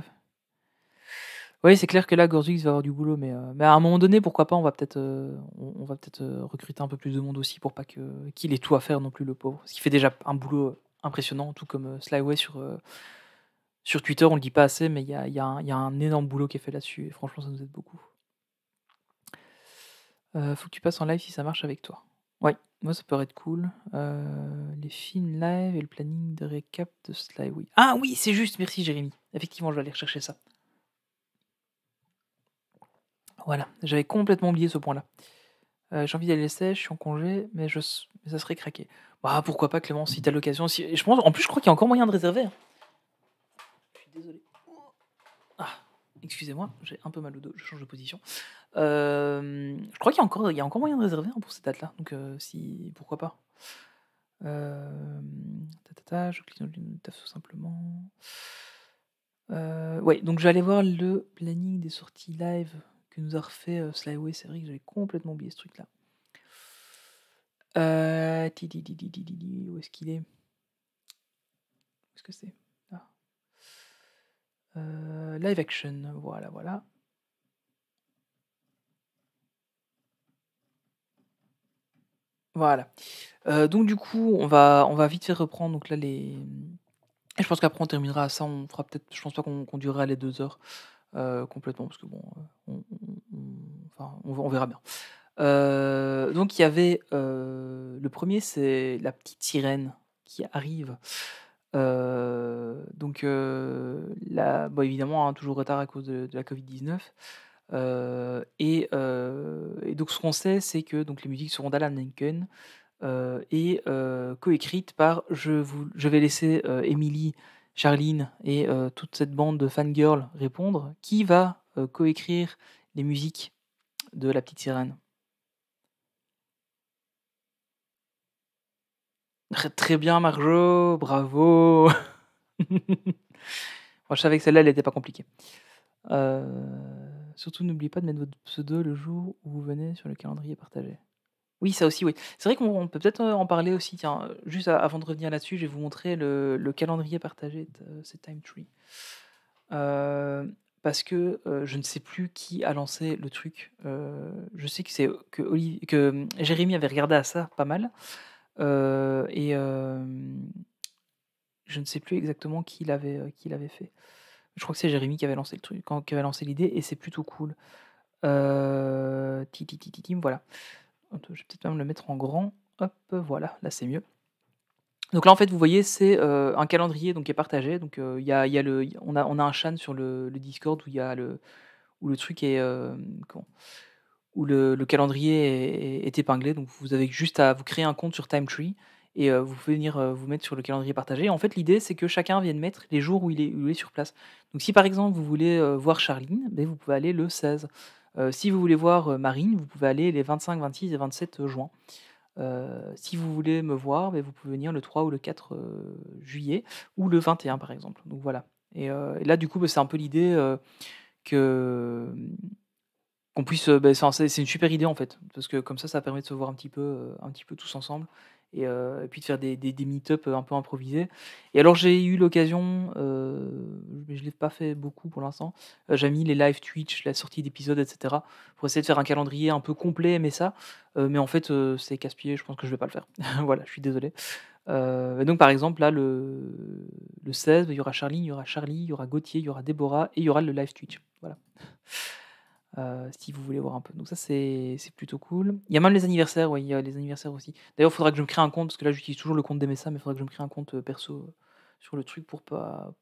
Oui, c'est clair que là, Gorzux va avoir du boulot, mais à un moment donné, pourquoi pas, on va peut-être recruter un peu plus de monde aussi pour pas qu'il ait tout à faire non plus, le pauvre. Parce qu'il fait déjà un boulot impressionnant, tout comme Slyway sur Twitter, on le dit pas assez, mais il y a un énorme boulot qui est fait là-dessus, et franchement, ça nous aide beaucoup. Faut que tu passes en live si ça marche avec toi. Ouais, moi ça pourrait être cool. Les films live et le planning de récap de Slyway. Ah oui, c'est juste, merci Jérémy. Effectivement, je vais aller rechercher ça. Voilà, j'avais complètement oublié ce point-là. J'ai envie d'aller sèche, je suis en congé, mais ça serait craqué. Bah pourquoi pas Clément, si t'as l'occasion. Je pense, en plus je crois qu'il y a encore moyen de réserver, hein. Je suis désolé. Ah, excusez-moi, j'ai un peu mal au dos, je change de position. Je crois qu'il y a encore moyen de réserver, hein, pour cette date-là, donc pourquoi pas. Je clique dans le taf tout simplement. Ouais, donc j'allais voir le planning des sorties live que nous a refait Slyway. C'est vrai que j'avais complètement oublié ce truc-là. Où est-ce qu'il est? Où est-ce que c'est? Live action, voilà. Voilà. Donc du coup, on va vite faire reprendre donc là les. Et je pense qu'après on terminera à ça. On fera peut-être. Je pense pas qu'on durera les 2 heures complètement parce que bon, on verra bien. Donc il y avait le premier, c'est la petite sirène qui arrive. Donc là, bon, évidemment, hein, toujours retard à cause de la Covid-19. Et donc ce qu'on sait, c'est que donc les musiques seront d'Alan Menken et coécrites par, je vais laisser Émilie, Charline et toute cette bande de fangirls répondre. Qui va coécrire les musiques de La Petite Sirène? Très bien, Marjo, bravo. Moi, je savais que celle-là, elle n'était pas compliquée. Surtout, n'oubliez pas de mettre votre pseudo le jour où vous venez sur le calendrier partagé. Oui, ça aussi, oui. C'est vrai qu'on peut peut-être en parler aussi. Tiens, juste avant de revenir là-dessus, je vais vous montrer le calendrier partagé de c'est Time Tree. Parce que je ne sais plus qui a lancé le truc. Je sais que c'est que Jérémy avait regardé à ça pas mal. Et je ne sais plus exactement qui l'avait fait. Je crois que c'est Jérémy qui avait lancé le truc, qui avait lancé l'idée, et c'est plutôt cool. Voilà. Je vais peut-être même le mettre en grand. Hop, voilà, là c'est mieux. Donc là en fait vous voyez c'est un calendrier donc qui est partagé. Donc on a un chan sur le Discord où le truc est où le calendrier est épinglé. Donc vous avez juste à vous créer un compte sur Timetree et vous pouvez venir vous mettre sur le calendrier partagé. En fait, l'idée, c'est que chacun vienne mettre les jours où il est sur place. Donc si par exemple vous voulez voir Charline, ben, vous pouvez aller le 16. Si vous voulez voir Marine, vous pouvez aller les 25, 26 et 27 juin. Si vous voulez me voir, ben, vous pouvez venir le 3 ou le 4 juillet ou le 21 par exemple. Donc voilà. Et là, du coup, ben, c'est un peu l'idée que qu'on puisse, c'est une super idée en fait, parce que comme ça permet de se voir un petit peu tous ensemble et puis de faire des meet-up un peu improvisés. Et alors j'ai eu l'occasion, mais je l'ai pas fait beaucoup pour l'instant, j'ai mis les live Twitch, la sortie d'épisodes, etc., pour essayer de faire un calendrier un peu complet, mais en fait, c'est casse-pied, je pense que je vais pas le faire. Voilà, je suis désolé. Et donc par exemple là le 16, il y aura Charline, il y aura Charlie, il y aura Gauthier, il y aura Déborah et il y aura le live Twitch. Voilà. Si vous voulez voir un peu. Donc ça, c'est plutôt cool. Il y a même les anniversaires, ouais, il y a les anniversaires aussi. D'ailleurs, il faudra que je me crée un compte, parce que là, j'utilise toujours le compte d'MSA, mais il faudra que je me crée un compte perso sur le truc pour pas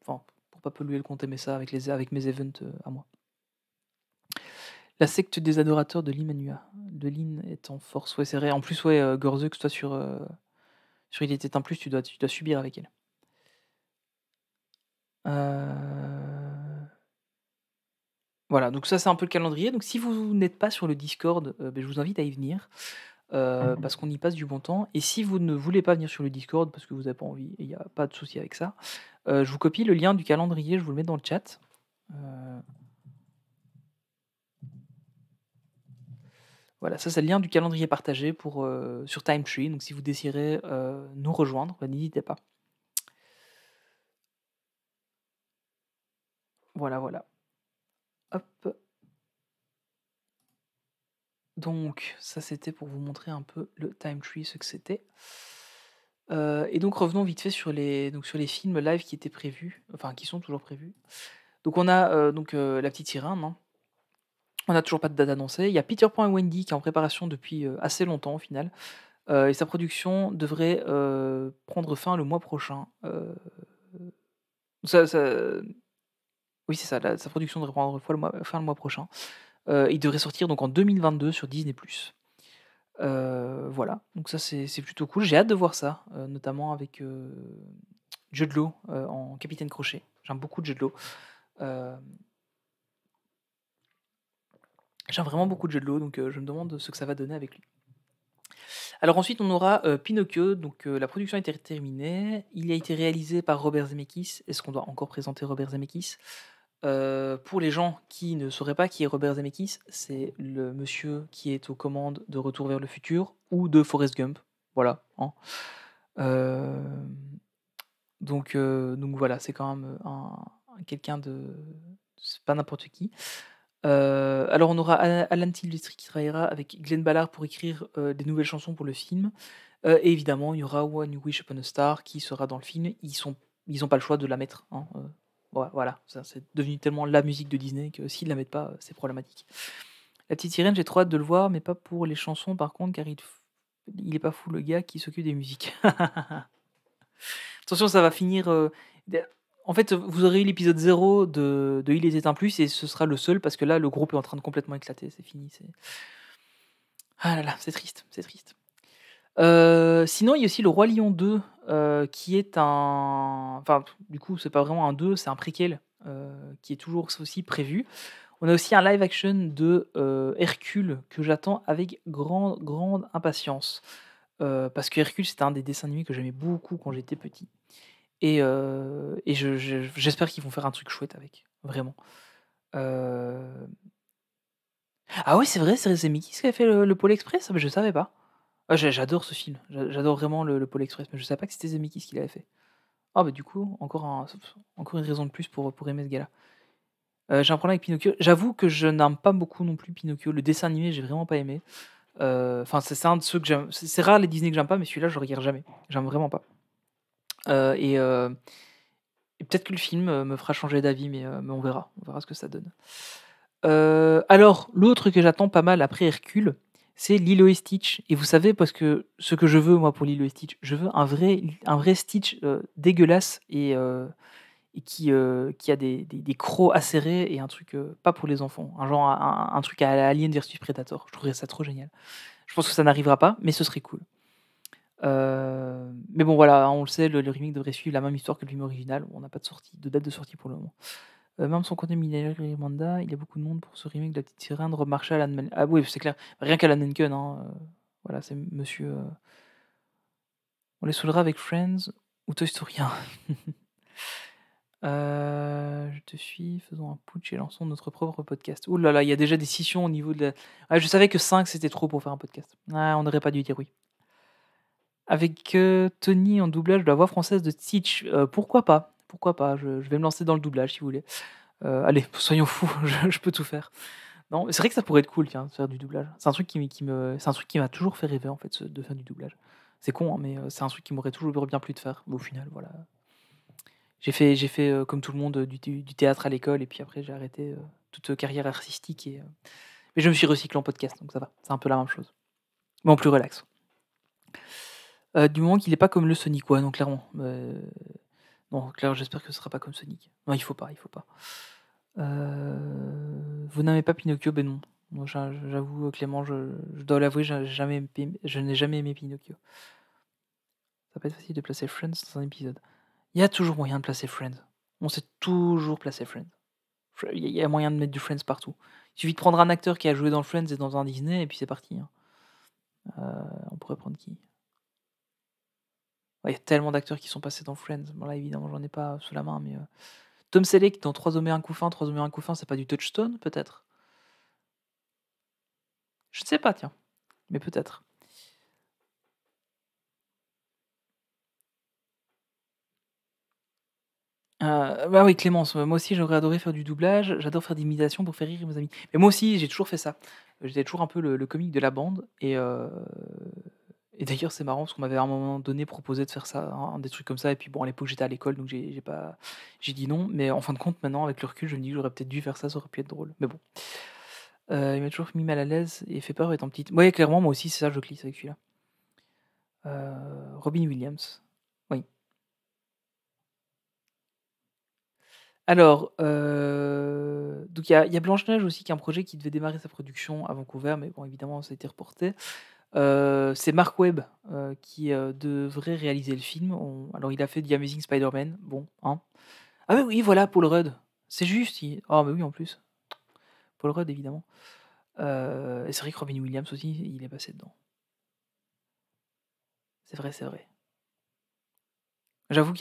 polluer le compte MSA avec mes events à moi. La secte des adorateurs de l'Immanua. De l'In est en force. Ouais, c'est vrai. En plus, ouais, Gorzux, toi, sur Il était un plus, tu dois subir avec elle. Voilà, donc ça c'est un peu le calendrier. Donc si vous n'êtes pas sur le Discord, je vous invite à y venir, parce qu'on y passe du bon temps. Et si vous ne voulez pas venir sur le Discord parce que vous n'avez pas envie, il n'y a pas de souci avec ça, je vous copie le lien du calendrier, je vous le mets dans le chat. Voilà, ça c'est le lien du calendrier partagé sur Timetree. Donc si vous désirez nous rejoindre, n'hésitez pas. Voilà. Hop. Donc, ça c'était pour vous montrer un peu le time tree, ce que c'était. Et donc revenons vite fait sur les films live qui étaient prévus, enfin qui sont toujours prévus. Donc on a La Petite Sirène, hein. On n'a toujours pas de date annoncée. Il y a Peter Pan et Wendy qui est en préparation depuis assez longtemps au final. Et sa production devrait prendre fin le mois prochain. Ça, oui, c'est ça, sa production devrait prendre fin le mois prochain. Il devrait sortir donc en 2022 sur Disney+. Voilà, donc ça c'est plutôt cool. J'ai hâte de voir ça, notamment avec Jude Law en Capitaine Crochet. J'aime beaucoup Jude Law. J'aime vraiment beaucoup Jude Law, donc je me demande ce que ça va donner avec lui. Alors ensuite, on aura Pinocchio. Donc la production a été terminée. Il a été réalisé par Robert Zemeckis. Est-ce qu'on doit encore présenter Robert Zemeckis? Pour les gens qui ne sauraient pas qui est Robert Zemeckis, c'est le monsieur qui est aux commandes de Retour vers le futur ou de Forrest Gump. Voilà. Hein. Donc voilà, c'est quand même quelqu'un de... C'est pas n'importe qui. Alors on aura Alan Silvestri qui travaillera avec Glenn Ballard pour écrire des nouvelles chansons pour le film. Et évidemment, il y aura One You Wish Upon a Star qui sera dans le film. Ils ont pas le choix de la mettre. Hein. Voilà, ça, c'est devenu tellement la musique de Disney que s'ils la mettent pas, c'est problématique. La Petite Sirène, j'ai trop hâte de le voir, mais pas pour les chansons par contre, car il est pas fou le gars qui s'occupe des musiques. Attention, ça va finir... En fait, vous aurez eu l'épisode 0 de Il était un plus, et ce sera le seul, parce que là, le groupe est en train de complètement éclater, c'est fini. Ah là là, c'est triste, c'est triste. Sinon, il y a aussi Le Roi Lion 2, qui est un... Enfin, du coup, c'est pas vraiment un 2, c'est un préquel, qui est toujours aussi prévu. On a aussi un live action de Hercule, que j'attends avec grande impatience. Parce que Hercule, c'était un des dessins animés que j'aimais beaucoup quand j'étais petit. Et j'espère qu'ils vont faire un truc chouette avec, vraiment. Ah oui, c'est vrai, c'est Mickey qui a fait le Pôle Express, mais je savais pas. J'adore ce film, j'adore vraiment le Pôle Express, mais je savais pas que c'était Zemeckis qui l'avait fait. Ah bah du coup, encore une raison de plus pour aimer ce gars-là. J'ai un problème avec Pinocchio. J'avoue que je n'aime pas beaucoup non plus Pinocchio. Le dessin animé, j'ai vraiment pas aimé. Enfin, c'est un de ceux que j'aime. C'est rare les Disney que j'aime pas, mais celui-là, je le regarde jamais. J'aime vraiment pas. Et peut-être que le film me fera changer d'avis, mais on verra. On verra ce que ça donne. Alors, l'autre que j'attends pas mal après Hercule, c'est Lilo et Stitch. Et vous savez, parce que ce que je veux, moi, pour Lilo et Stitch, je veux un vrai Stitch dégueulasse et qui a des crocs acérés et un truc pas pour les enfants. Un truc à la Alien versus Predator. Je trouverais ça trop génial. Je pense que ça n'arrivera pas, mais ce serait cool. Mais bon, voilà, on le sait, le remake devrait suivre la même histoire que le film original. On n'a pas de date de sortie pour le moment. Même son contenu millénaire et Manda, il y a beaucoup de monde pour ce remake de La Petite Sirène. Rob Marshall, Alan Menken. Ah oui, c'est clair. Rien qu'Alan Menken. Hein, voilà, c'est monsieur. On les saoulera avec Friends ou Toy Story 1. Je te suis, faisons un putsch et lançons notre propre podcast. Ouh là là, il y a déjà des scissions au niveau de la... Ah, je savais que 5 c'était trop pour faire un podcast. Ah, on n'aurait pas dû dire oui. Avec Tony en doublage de la voix française de Stitch, pourquoi pas? Pourquoi pas? Je vais me lancer dans le doublage si vous voulez. Allez, soyons fous, je peux tout faire. Non, c'est vrai que ça pourrait être cool, tiens, de faire du doublage. C'est un truc c'est un truc qui m'a toujours fait rêver en fait, de faire du doublage. C'est con, hein, mais c'est un truc qui m'aurait toujours bien plu de faire. Mais au final, voilà. J'ai fait comme tout le monde du théâtre à l'école, et puis après j'ai arrêté toute carrière artistique. Mais je me suis recyclé en podcast, donc ça va. C'est un peu la même chose. Mais en plus relax. Du moment qu'il n'est pas comme le Sonic, ouais, non, clairement. Non, clairement, j'espère que ce sera pas comme Sonic. Non, il faut pas. Vous n'aimez pas Pinocchio? Ben non. Moi, j'avoue, Clément, je dois l'avouer, je n'ai jamais aimé Pinocchio. Ça va être facile de placer Friends dans un épisode. Il y a toujours moyen de placer Friends. On sait toujours placer Friends. Il y a moyen de mettre du Friends partout. Il suffit de prendre un acteur qui a joué dans Friends et dans un Disney, et puis c'est parti. Hein. On pourrait prendre qui? Il y a tellement d'acteurs qui sont passés dans Friends. Bon, là, évidemment, j'en ai pas sous la main, mais... Tom Selleck dans 3 hommes et un couffin, 3 hommes et un couffin, c'est pas du Touchstone, peut-être? Je ne sais pas, tiens. Mais peut-être. Bah oui, Clémence, moi aussi j'aurais adoré faire du doublage. J'adore faire des imitations pour faire rire mes amis. Mais moi aussi, j'ai toujours fait ça. J'étais toujours un peu le comique de la bande. Et d'ailleurs, c'est marrant parce qu'on m'avait à un moment donné proposé de faire ça, des trucs comme ça. Et puis bon, à l'époque, j'étais à l'école, donc j'ai dit non. Mais en fin de compte, maintenant, avec le recul, je me dis que j'aurais peut-être dû faire ça, ça aurait pu être drôle. Mais bon. Il m'a toujours mis mal à l'aise et fait peur étant petite. Ouais, clairement, moi aussi, c'est ça, je glisse avec celui-là. Robin Williams. Oui. Alors, donc il y a Blanche-Neige aussi, qui est un projet qui devait démarrer sa production à Vancouver, mais bon, évidemment, ça a été reporté. C'est Mark Webb qui devrait réaliser le film. Alors, il a fait The Amazing Spider-Man. Bon, hein. Ah mais oui, voilà, Paul Rudd. C'est juste. Ah mais oui, en plus. Paul Rudd, évidemment. Et c'est vrai que Robin Williams aussi, il est passé dedans. C'est vrai, c'est vrai. J'avoue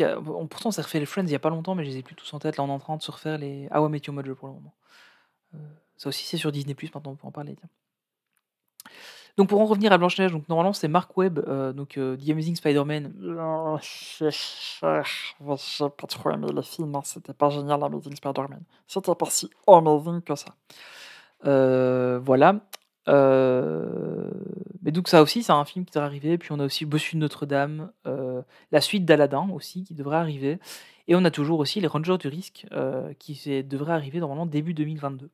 pourtant on s'est refait les Friends il y a pas longtemps, mais je les ai plus tous en tête. Là, on est en train de se refaire les How I Met Your Mother pour le moment. Ça aussi, c'est sur Disney+, maintenant, on peut en parler, tiens. Donc pour en revenir à Blanche-Neige, donc normalement c'est Mark Webb, The Amazing Spider-Man. J'ai pas trop aimé le film, hein, c'était pas génial, Amazing Spider-Man. C'était pas si amazing que ça. Voilà. Mais donc ça aussi, c'est un film qui devrait arriver. Puis on a aussi le Bossu de Notre-Dame, la suite d'Aladin aussi qui devrait arriver. Et on a toujours aussi les Rangers du Risque qui devraient arriver normalement début 2022.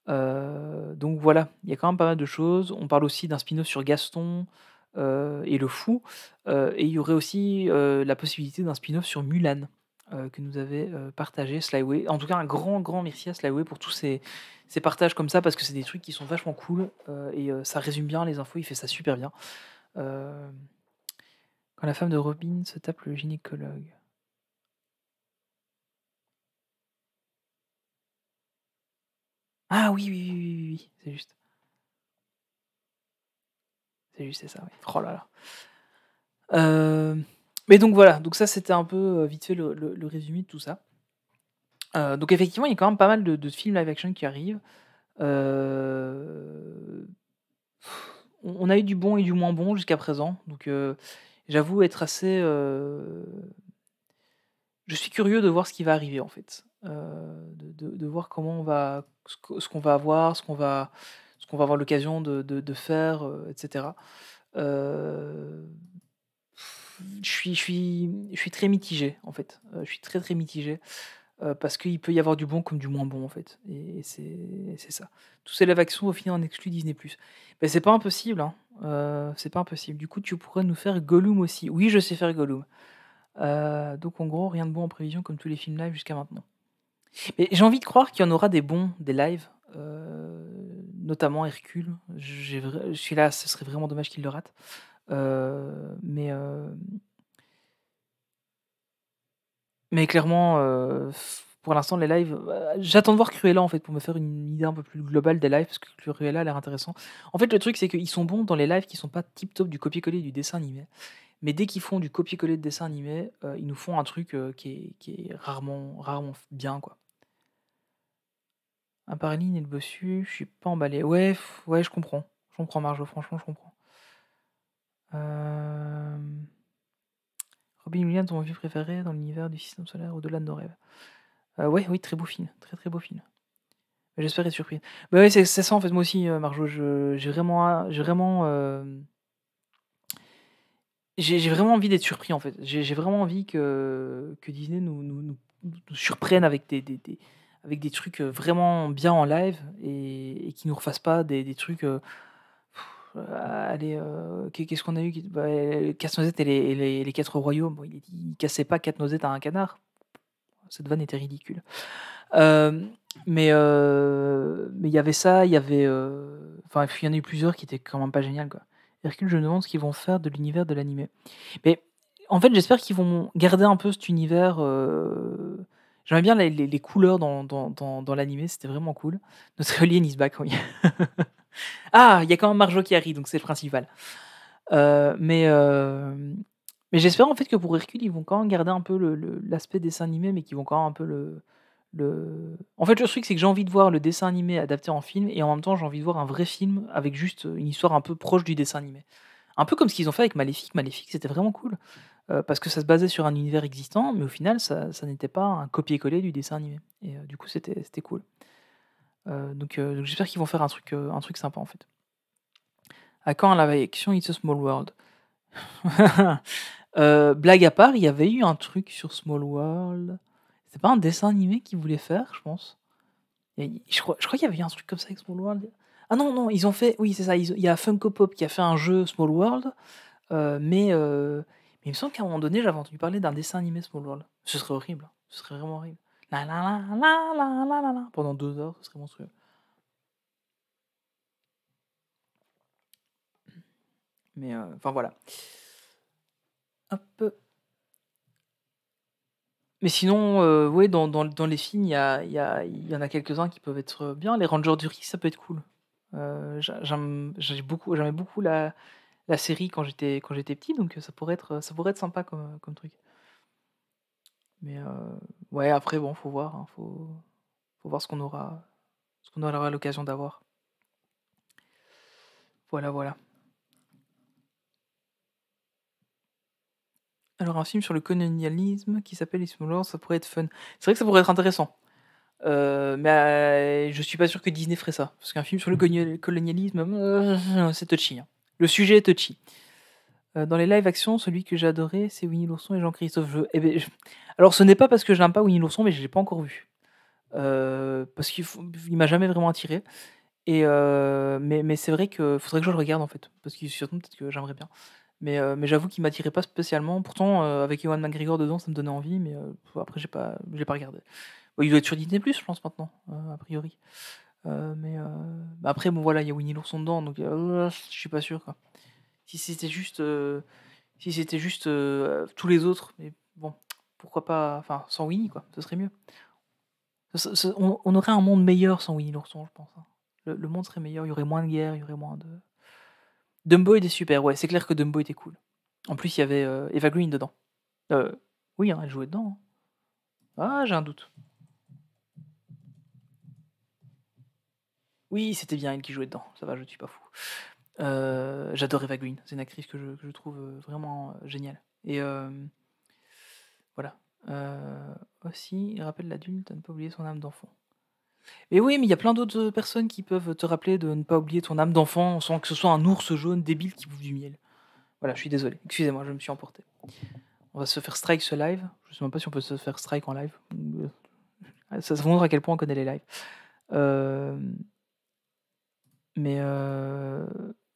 Donc voilà, il y a quand même pas mal de choses. On parle aussi d'un spin-off sur Gaston et le Fou. Et il y aurait aussi la possibilité d'un spin-off sur Mulan que nous avait partagé Slyway. En tout cas, un grand merci à Slyway pour tous ces partages comme ça, parce que c'est des trucs qui sont vachement cool et ça résume bien les infos, il fait ça super bien. Quand la femme de Robin se tape le gynécologue. Ah oui, c'est juste. C'est juste, c'est ça, oui. Oh là là. Mais donc voilà, donc ça c'était un peu vite fait le résumé de tout ça. Donc effectivement, il y a quand même pas mal de films live action qui arrivent. On a eu du bon et du moins bon jusqu'à présent. Donc j'avoue être assez... Je suis curieux de voir ce qui va arriver en fait. De voir comment on va... ce qu'on va avoir, ce qu'on va avoir l'occasion de faire, etc. Je suis très mitigé en fait. Je suis très mitigé. Parce qu'il peut y avoir du bon comme du moins bon en fait. Et c'est ça. Tous ces live action vont finir en exclu Disney+. Ben, c'est pas impossible, hein. C'est pas impossible. Du coup, tu pourrais nous faire Gollum aussi. Oui, je sais faire Gollum. Donc en gros, rien de bon en prévision comme tous les films live jusqu'à maintenant. Mais j'ai envie de croire qu'il y en aura des bons, des lives, notamment Hercule. Je suis là, ce serait vraiment dommage qu'il le rate. Mais clairement, pour l'instant, les lives, j'attends de voir Cruella en fait pour me faire une idée un peu plus globale des lives, parce que Cruella a l'air intéressant. En fait, le truc, c'est qu'ils sont bons dans les lives qui sont pas tip top du copier-coller du dessin animé. Mais dès qu'ils font du copier-coller de dessin animé, ils nous font un truc qui est rarement bien, quoi. Un Paraline et le Bossu, je suis pas emballé. Ouais, je comprends. Je comprends, Marjo, franchement, je comprends. Robin Williams, ton film préféré dans l'univers du système solaire au-delà de nos rêves. Oui, très beau film. Très beau film. J'espère être surpris. Bah ouais, c'est ça en fait, moi aussi, Marjo. J'ai vraiment envie d'être surpris en fait. J'ai vraiment envie que Disney nous surprenne avec des trucs vraiment bien en live et qui nous refassent pas des trucs. Allez, qu'est-ce qu'on a eu Casse-Noisette et les 4 royaumes. Bon, il cassait pas 4 noisettes à un canard. Cette vanne était ridicule. Mais il y avait ça, il y avait... Enfin, il y en a eu plusieurs qui étaient quand même pas géniales, quoi. Hercule, je me demande ce qu'ils vont faire de l'univers de l'animé. Mais en fait, j'espère qu'ils vont garder un peu cet univers... J'aimais bien les couleurs dans l'animé, c'était vraiment cool. Notre alien is back, oui. Ah, il y a quand même Marjo qui arrive, donc c'est le principal. Mais j'espère en fait que pour Hercule, ils vont quand même garder un peu l'aspect dessin animé, mais qu'ils vont quand même un peu En fait, le truc, c'est que j'ai envie de voir le dessin animé adapté en film, et en même temps, j'ai envie de voir un vrai film avec juste une histoire un peu proche du dessin animé. Un peu comme ce qu'ils ont fait avec Maléfique. Maléfique, c'était vraiment cool. parce que ça se basait sur un univers existant, mais au final, ça n'était pas un copier-coller du dessin animé. Et du coup, c'était cool. Donc j'espère qu'ils vont faire un truc sympa en fait. À quand la live action It's a Small World? Blague à part, il y avait eu un truc sur Small World. C'était pas un dessin animé qu'ils voulaient faire, je pense. Je crois qu'il y avait eu un truc comme ça avec Small World. Ah non, non, ils ont fait. Oui, c'est ça. Il y a Funko Pop qui a fait un jeu Small World. Mais il me semble qu'à un moment donné, j'avais entendu parler d'un dessin animé Small World. Ce serait horrible. Hein. Ce serait vraiment horrible. La la la la la la la la. Pendant 2 heures, ce serait monstrueux. Mais enfin voilà. Hop. Mais sinon, ouais, dans les films, il y en a quelques-uns qui peuvent être bien. Les Rangers du Riz, ça peut être cool. J'aimais beaucoup la série quand j'étais petit, donc ça pourrait être sympa comme truc. Mais ouais, après, bon, faut voir. Hein, faut voir ce qu'on aura l'occasion d'avoir. Voilà, voilà. Alors, un film sur le colonialisme qui s'appelle Small World, ça pourrait être fun. C'est vrai que ça pourrait être intéressant. Mais je suis pas sûr que Disney ferait ça. Parce qu'un film sur le colonialisme, c'est touchy. Hein. Le sujet est touchy. Dans les live-action, celui que j'ai adoré, c'est Winnie l'ourson et Jean-Christophe. Alors, ce n'est pas parce que je n'aime pas Winnie l'ourson, mais je l'ai pas encore vu. Parce qu'il m'a jamais vraiment attiré. Et mais c'est vrai que faudrait que je le regarde en fait. Parce que surtout, peut-être que j'aimerais bien. Mais j'avoue qu'il m'attirait pas spécialement. Pourtant, avec Ewan McGregor dedans, ça me donnait envie. Mais après, je l'ai pas regardé. Bon, il doit être sur Disney+, je pense, maintenant, a priori. Bah après, bon, voilà, il y a Winnie l'ourson dedans, donc je suis pas sûr, quoi. Si c'était juste tous les autres, mais bon, pourquoi pas, enfin, sans Winnie, quoi, ce serait mieux. On aurait un monde meilleur sans Winnie l'ourson, je pense. Hein. Le monde serait meilleur, il y aurait moins de guerre, il y aurait moins de... Dumbo était super, ouais, c'est clair que Dumbo était cool. En plus, il y avait Eva Green dedans. Oui, hein, elle jouait dedans. Hein. Ah, j'ai un doute. Oui, c'était bien elle qui jouait dedans, ça va, je ne suis pas fou. J'adore Eva Green, c'est une actrice que je trouve vraiment géniale. Et voilà. Aussi, il rappelle l'adulte à ne pas oublier son âme d'enfant. Mais oui, mais il y a plein d'autres personnes qui peuvent te rappeler de ne pas oublier ton âme d'enfant sans que ce soit un ours jaune débile qui bouffe du miel. Voilà, je suis désolé. Excusez-moi, je me suis emporté. On va se faire strike ce live. Je sais même pas si on peut se faire strike en live. Ça se montre à quel point on connaît les lives. Mais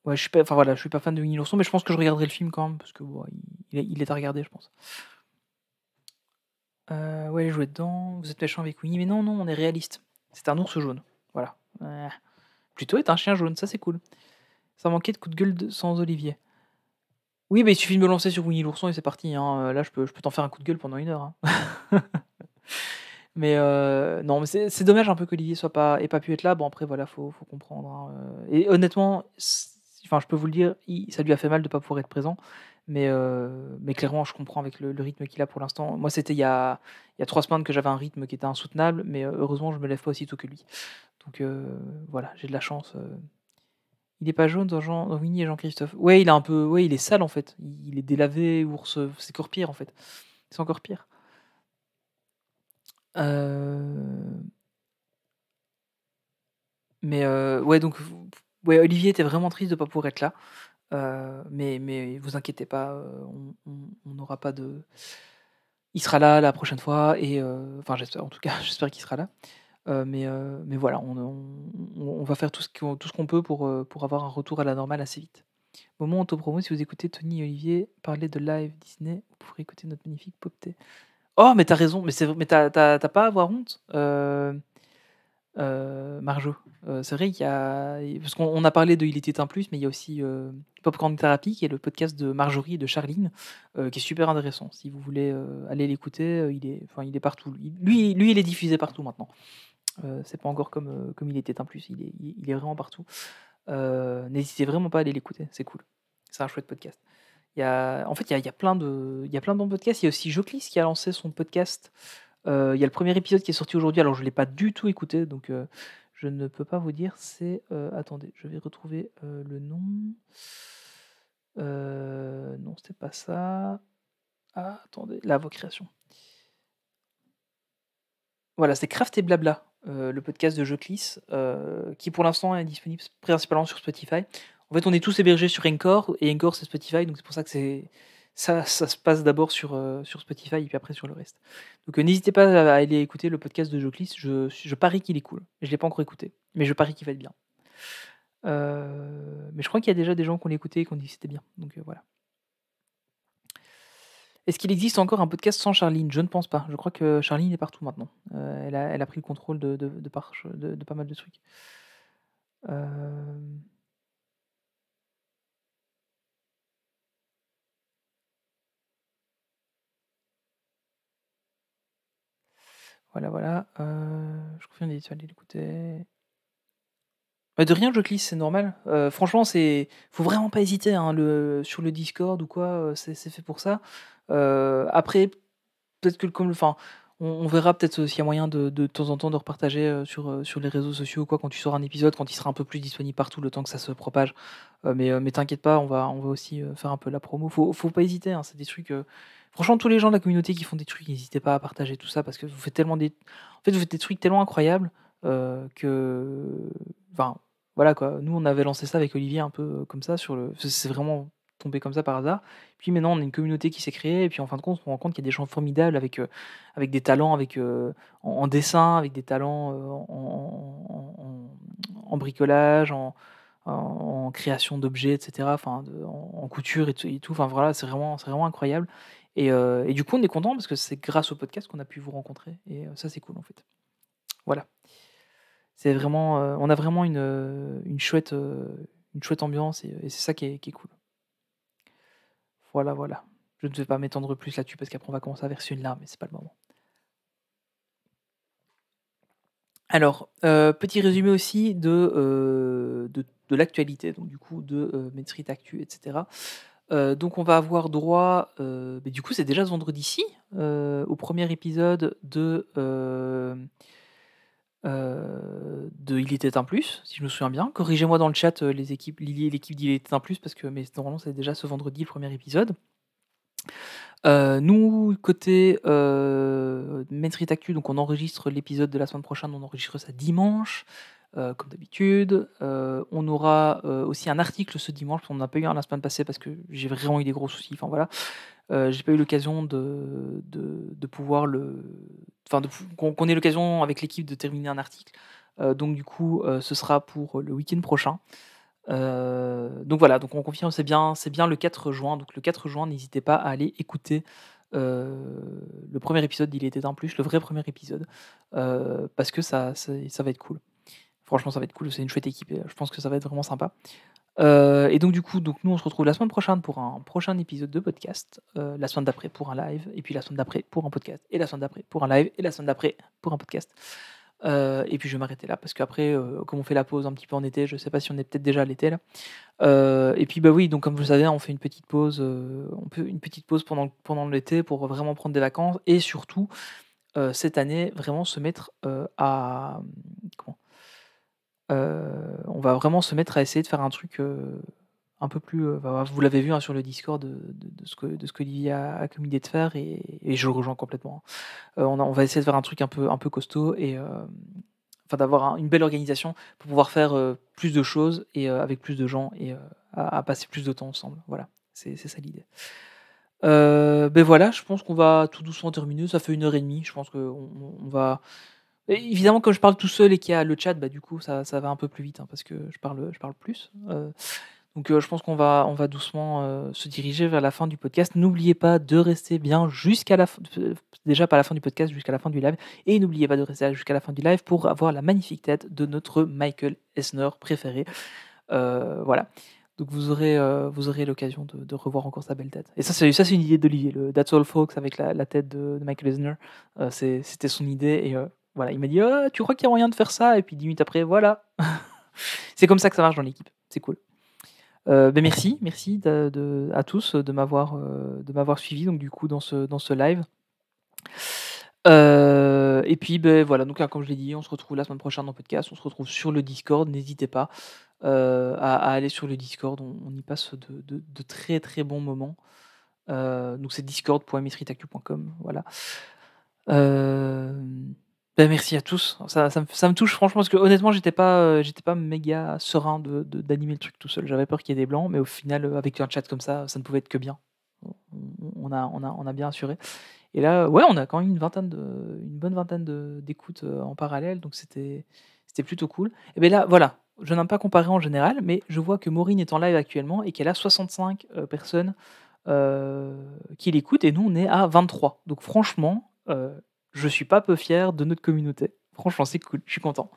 ouais, je suis pas fan de Winnie l'ourson, mais je pense que je regarderai le film quand même parce que bon, il est à regarder, je pense. Ouais, jouer dedans. Vous êtes méchant avec Winnie, mais non, on est réaliste. C'est un ours jaune. Voilà. Plutôt est un chien jaune, ça c'est cool. Ça manquait de coup de gueule sans Olivier. Oui, mais il suffit de me lancer sur Winnie l'ourson et c'est parti. Hein. Là, je peux t'en faire un coup de gueule pendant 1 heure. Hein. Mais non, mais c'est dommage un peu qu'Olivier ait pas pu être là. Bon, après, voilà, faut comprendre. Hein. Et honnêtement, enfin, je peux vous le dire, ça lui a fait mal de pas pouvoir être présent. Mais clairement, je comprends avec le rythme qu'il a pour l'instant. Moi, c'était il y a 3 semaines que j'avais un rythme qui était insoutenable, mais heureusement, je me lève pas aussitôt que lui. Donc voilà, j'ai de la chance. Il est pas jaune dans Winnie et Jean-Christophe. Ouais, il est sale en fait. Il est délavé, ours. C'est encore pire en fait. C'est encore pire. Mais ouais, donc ouais, Olivier était vraiment triste de pas pouvoir être là. Mais vous inquiétez pas, on n'aura pas de... Il sera là la prochaine fois et enfin j'espère en tout cas, j'espère qu'il sera là. Mais voilà, on va faire tout ce qu'on peut pour avoir un retour à la normale assez vite. Moment auto-promo, si vous écoutez Tony et Olivier parler de live Disney, vous pourrez écouter notre magnifique Popté. Oh, mais t'as raison, mais t'as pas à avoir honte, Marjo. C'est vrai qu'il y a... Parce qu'on a parlé de Il était un plus, mais il y a aussi Popcorn Therapy, qui est le podcast de Marjorie et de Charline, qui est super intéressant. Si vous voulez aller l'écouter, il est partout. Lui, il est diffusé partout maintenant. C'est pas encore comme Il était un plus, il est vraiment partout. N'hésitez vraiment pas à aller l'écouter, c'est cool. C'est un chouette podcast. En fait, il y a plein de bons podcasts. Il y a aussi Joclis qui a lancé son podcast. Il y a le premier épisode qui est sorti aujourd'hui. Alors, je ne l'ai pas du tout écouté, donc je ne peux pas vous dire. Attendez, je vais retrouver le nom. Non, c'était pas ça. Ah, attendez, la création. Voilà, c'est Craft et Blabla, le podcast de Joclis, qui pour l'instant est disponible principalement sur Spotify. En fait, on est tous hébergés sur Anchor, et Anchor c'est Spotify, donc c'est pour ça que ça se passe d'abord sur Spotify et puis après sur le reste. Donc n'hésitez pas à aller écouter le podcast de Joclis, je parie qu'il est cool. Je ne l'ai pas encore écouté, mais je parie qu'il va être bien. Mais je crois qu'il y a déjà des gens qui ont écouté et qui ont dit que c'était bien. Donc voilà. Est-ce qu'il existe encore un podcast sans Charline? Je ne pense pas. Je crois que Charline est partout maintenant. Elle a pris le contrôle de pas mal de trucs. Voilà. Je confirme les aller l'écouter. De rien, Joclis, c'est normal. Franchement, faut vraiment pas hésiter, hein, sur le Discord ou quoi, c'est fait pour ça. Après, peut-être que on verra peut-être s'il y a moyen de temps en temps de repartager sur les réseaux sociaux ou quoi quand tu sors un épisode, quand il sera un peu plus disponible partout, le temps que ça se propage. Mais t'inquiète pas, on va aussi faire un peu la promo. Faut pas hésiter, hein, c'est des trucs. Franchement, tous les gens de la communauté qui font des trucs, n'hésitez pas à partager tout ça parce que vous faites des trucs tellement incroyables que. Enfin, voilà quoi. Nous, on avait lancé ça avec Olivier un peu comme ça c'est vraiment tombé comme ça par hasard. Puis maintenant, on a une communauté qui s'est créée, et puis en fin de compte, on se rend compte qu'il y a des gens formidables avec des talents en dessin, avec des talents en bricolage, en création d'objets, etc. Enfin, en couture et tout. Enfin voilà, c'est vraiment incroyable. Et du coup, on est content parce que c'est grâce au podcast qu'on a pu vous rencontrer. Et ça, c'est cool en fait. Voilà. C'est vraiment, on a vraiment une chouette ambiance et c'est ça qui est cool. Voilà. Je ne vais pas m'étendre plus là-dessus parce qu'après on va commencer à verser une larme, mais c'est pas le moment. Alors, petit résumé aussi de l'actualité, donc du coup de Main Street Actu, etc. Donc on va avoir droit, mais du coup c'est déjà ce vendredi-ci, au premier épisode de Il était un plus, si je me souviens bien. Corrigez-moi dans le chat, les équipes, Lily et l'équipe d'Il était un plus, mais normalement c'est déjà ce vendredi le premier épisode. Nous, côté Main Street Actu, donc on enregistre l'épisode de la semaine prochaine, on enregistre ça dimanche, comme d'habitude. On aura aussi un article ce dimanche, on n'en a pas eu un la semaine passée parce que j'ai vraiment eu des gros soucis. Enfin voilà, j'ai pas eu l'occasion de pouvoir qu'on ait l'occasion avec l'équipe de terminer un article. Donc du coup, ce sera pour le week-end prochain. Donc voilà, donc on confirme, c'est bien le 4 juin. Donc le 4 juin, n'hésitez pas à aller écouter le premier épisode d'Il était un plus, le vrai premier épisode, parce que ça va être cool. Franchement, ça va être cool, c'est une chouette équipe, et je pense que ça va être vraiment sympa. Et donc du coup, nous on se retrouve la semaine prochaine pour un prochain épisode de podcast, la semaine d'après pour un live, et puis la semaine d'après pour un podcast, et la semaine d'après pour un live, et la semaine d'après pour un podcast. Et puis je vais m'arrêter là parce qu'après, comme on fait la pause un petit peu en été, je sais pas si on est peut-être déjà à l'été là. Et puis oui, donc comme vous le savez, on fait une petite pause, pendant l'été pour vraiment prendre des vacances et surtout cette année vraiment se mettre on va vraiment se mettre à essayer de faire un truc un peu plus. Vous l'avez vu, hein, sur le Discord de ce qu'Olivier a comme idée de faire, et je le rejoins complètement. On va essayer de faire un truc un peu costaud et d'avoir une belle organisation pour pouvoir faire plus de choses et avec plus de gens et à passer plus de temps ensemble. Voilà, c'est ça l'idée. Voilà, je pense qu'on va tout doucement terminer. Ça fait 1h30. Je pense qu'on va. Et évidemment, quand je parle tout seul et qu'il y a le chat, du coup, ça va un peu plus vite, hein, parce que je parle plus. Donc je pense qu'on va doucement se diriger vers la fin du podcast. N'oubliez pas de rester bien jusqu'à la fin, déjà pas la fin du podcast, jusqu'à la fin du live. Et n'oubliez pas de rester jusqu'à la fin du live pour avoir la magnifique tête de notre Michael Eisner préféré. Voilà. Donc vous aurez l'occasion de revoir encore sa belle tête. Et ça c'est une idée d'Olivier, le That's All Folks avec la tête de Michael Eisner. C'était son idée, et voilà, il m'a dit tu crois qu'il y a moyen de faire ça, et puis 10 minutes après, voilà. C'est comme ça que ça marche dans l'équipe, c'est cool. Merci à tous de m'avoir suivi donc du coup dans ce live. Et puis voilà, donc comme je l'ai dit, on se retrouve la semaine prochaine en podcast, on se retrouve sur le Discord, n'hésitez pas à aller sur le Discord, on y passe de très très bons moments. Donc c'est discord.mysterytactu.com, voilà. Merci à tous. Ça me touche franchement parce que honnêtement, j'étais pas méga serein d'animer le truc tout seul. J'avais peur qu'il y ait des blancs, mais au final, avec un chat comme ça ne pouvait être que bien. On a bien assuré. Et là, ouais, on a quand même une bonne vingtaine d'écoutes en parallèle, donc c'était plutôt cool. Et bien là, voilà, je n'aime pas comparer en général, mais je vois que Maureen est en live actuellement et qu'elle a 65 personnes qui l'écoutent, et nous, on est à 23. Donc franchement, je suis pas peu fier de notre communauté. Franchement, c'est cool, je suis content.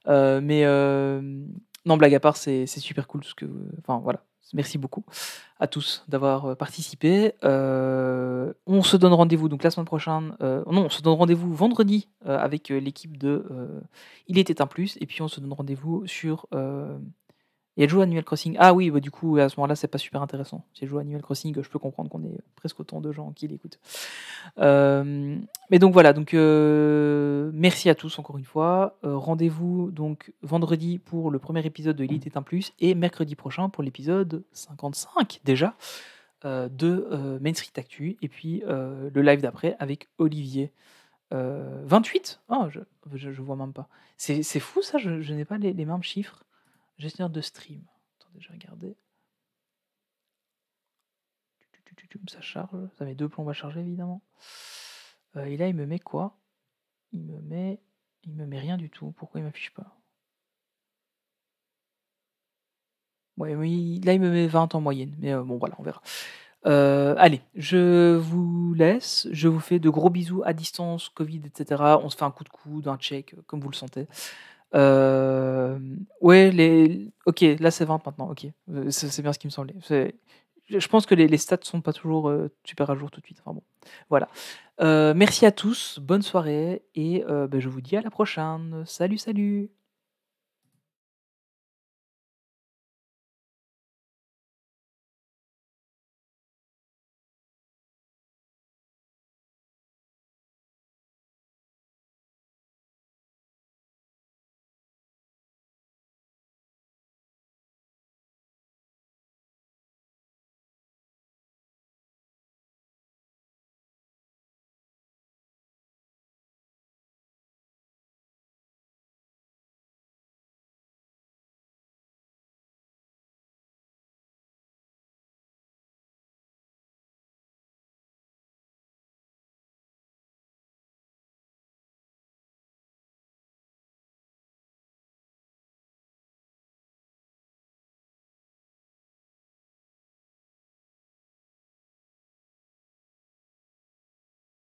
Non, blague à part, c'est super cool. Enfin, voilà. Merci beaucoup à tous d'avoir participé. On se donne rendez-vous donc la semaine prochaine. Non, on se donne rendez-vous vendredi avec l'équipe de Il était un plus. Et puis on se donne rendez-vous sur. Il y a joué à Animal Crossing. Ah oui, bah, du coup, à ce moment-là, c'est pas super intéressant. Si je joue à Animal Crossing, je peux comprendre qu'on ait presque autant de gens qui l'écoutent. Mais donc voilà, donc merci à tous encore une fois. Rendez-vous donc vendredi pour le premier épisode de Il était un plus et mercredi prochain pour l'épisode 55 déjà de Main Street Actu, et puis le live d'après avec Olivier. 28 oh, je vois même pas. C'est fou ça, je n'ai pas les mêmes chiffres. Gestionnaire de stream. Attendez, je vais regarder. Ça charge. Ça met 2 plombs à charger, évidemment. Et là, il me met quoi? Il me met rien du tout. Pourquoi il m'affiche pas? Ouais, oui, là, il me met 20 en moyenne. Mais bon, voilà, on verra. Allez, je vous laisse. Je vous fais de gros bisous à distance, Covid, etc. On se fait un coup de coude, un check, comme vous le sentez. Ouais, ok, là c'est 20 maintenant, ok. C'est bien ce qui me semblait. Je pense que les stats sont pas toujours super à jour tout de suite. Enfin bon, voilà. Merci à tous, bonne soirée, et je vous dis à la prochaine. Salut, salut!